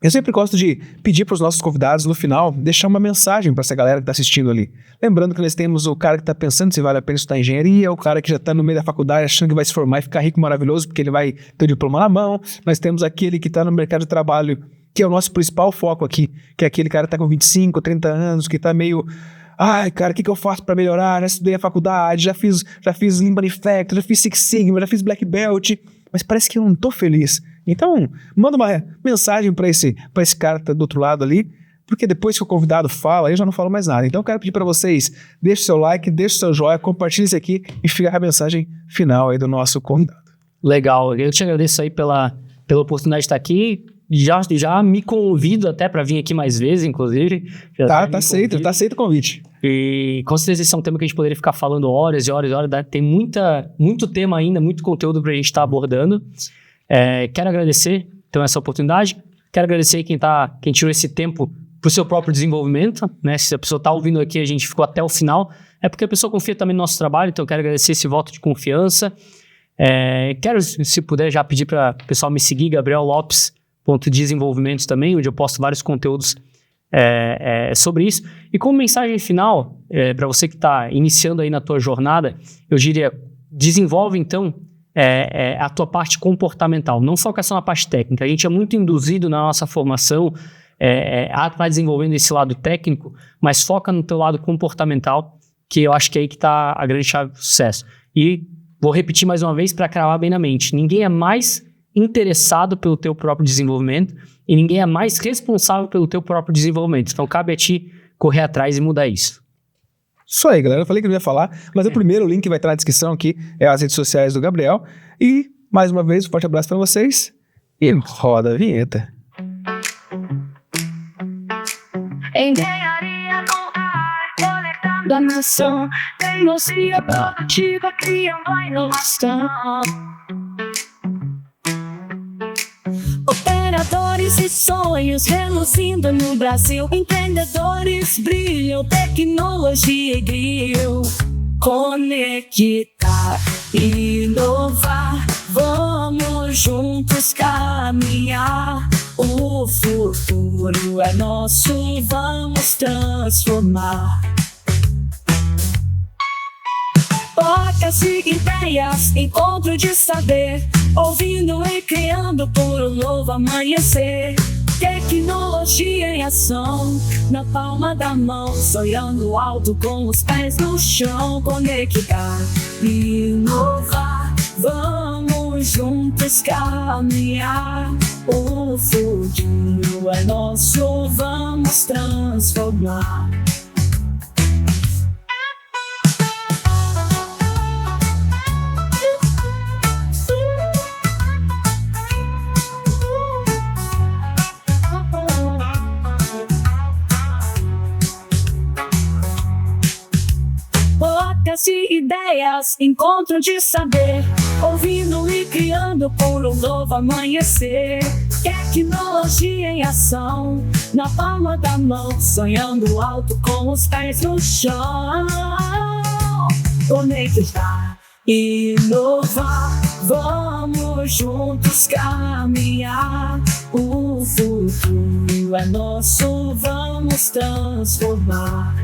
[SPEAKER 1] Eu sempre gosto de pedir para os nossos convidados, no final, deixar uma mensagem para essa galera que está assistindo ali. Lembrando que nós temos o cara que está pensando se vale a pena estudar engenharia, o cara que já está no meio da faculdade achando que vai se formar e ficar rico, maravilhoso, porque ele vai ter o diploma na mão. Nós temos aquele que está no mercado de trabalho que é o nosso principal foco aqui, que é aquele cara que tá com 25, 30 anos, que tá meio... Ai, cara, o que eu faço pra melhorar? Já estudei a faculdade, já fiz Lean Manufacturing, já fiz Six Sigma, já fiz Black Belt, mas parece que eu não tô feliz. Então, manda uma mensagem pra esse cara que tá do outro lado ali, porque depois que o convidado fala, eu já não falo mais nada. Então eu quero pedir pra vocês, deixe seu like, deixe seu joinha, compartilhe isso aqui e fica a mensagem final aí do nosso convidado.
[SPEAKER 2] Legal, eu te agradeço aí pela oportunidade de estar aqui. Já me convido até para vir aqui mais vezes, inclusive.
[SPEAKER 1] Tá aceito o convite.
[SPEAKER 2] E com certeza esse é um tema que a gente poderia ficar falando horas e horas e horas. Tem muito tema ainda, muito conteúdo para a gente estar abordando. Quero agradecer então essa oportunidade. Quero agradecer quem tirou esse tempo para o seu próprio desenvolvimento, né? Se a pessoa está ouvindo aqui, a gente ficou até o final, é porque a pessoa confia também no nosso trabalho, então eu quero agradecer esse voto de confiança. Quero, se puder, já pedir para o pessoal me seguir, Gabriel Lopes.desenvolvimento também, onde eu posto vários conteúdos sobre isso. E como mensagem final, para você que está iniciando aí na tua jornada, eu diria, desenvolve então a tua parte comportamental, não foca só na parte técnica. A gente é muito induzido na nossa formação a estar desenvolvendo esse lado técnico, mas foca no teu lado comportamental, que eu acho que é aí que está a grande chave do sucesso. E vou repetir mais uma vez para cravar bem na mente, ninguém é mais interessado pelo teu próprio desenvolvimento e ninguém é mais responsável pelo teu próprio desenvolvimento. Então cabe a ti correr atrás e mudar isso.
[SPEAKER 1] Isso aí, galera. Eu falei que não ia falar, mas o primeiro link que vai estar na descrição aqui é as redes sociais do Gabriel. E, mais uma vez, um forte abraço para vocês e roda a vinheta.
[SPEAKER 4] Engenharia no ar, conectando a nação. Tecnologia produtiva, criando a inovação. Operadores e sonhos reluzindo no Brasil. Empreendedores brilham, tecnologia e brilho. Conectar, inovar, vamos juntos caminhar. O futuro é nosso, vamos transformar. Trocas de ideias, encontro de saber, ouvindo e criando por um novo amanhecer. Tecnologia em ação, na palma da mão, sonhando alto com os pés no chão. Conectar, inovar, vamos juntos caminhar. O futuro é nosso, vamos transformar. De ideias, encontro de saber, ouvindo e criando por um novo amanhecer. Tecnologia em ação, na palma da mão, sonhando alto com os pés no chão. Conectar, inovar, vamos juntos caminhar. O futuro é nosso, vamos transformar.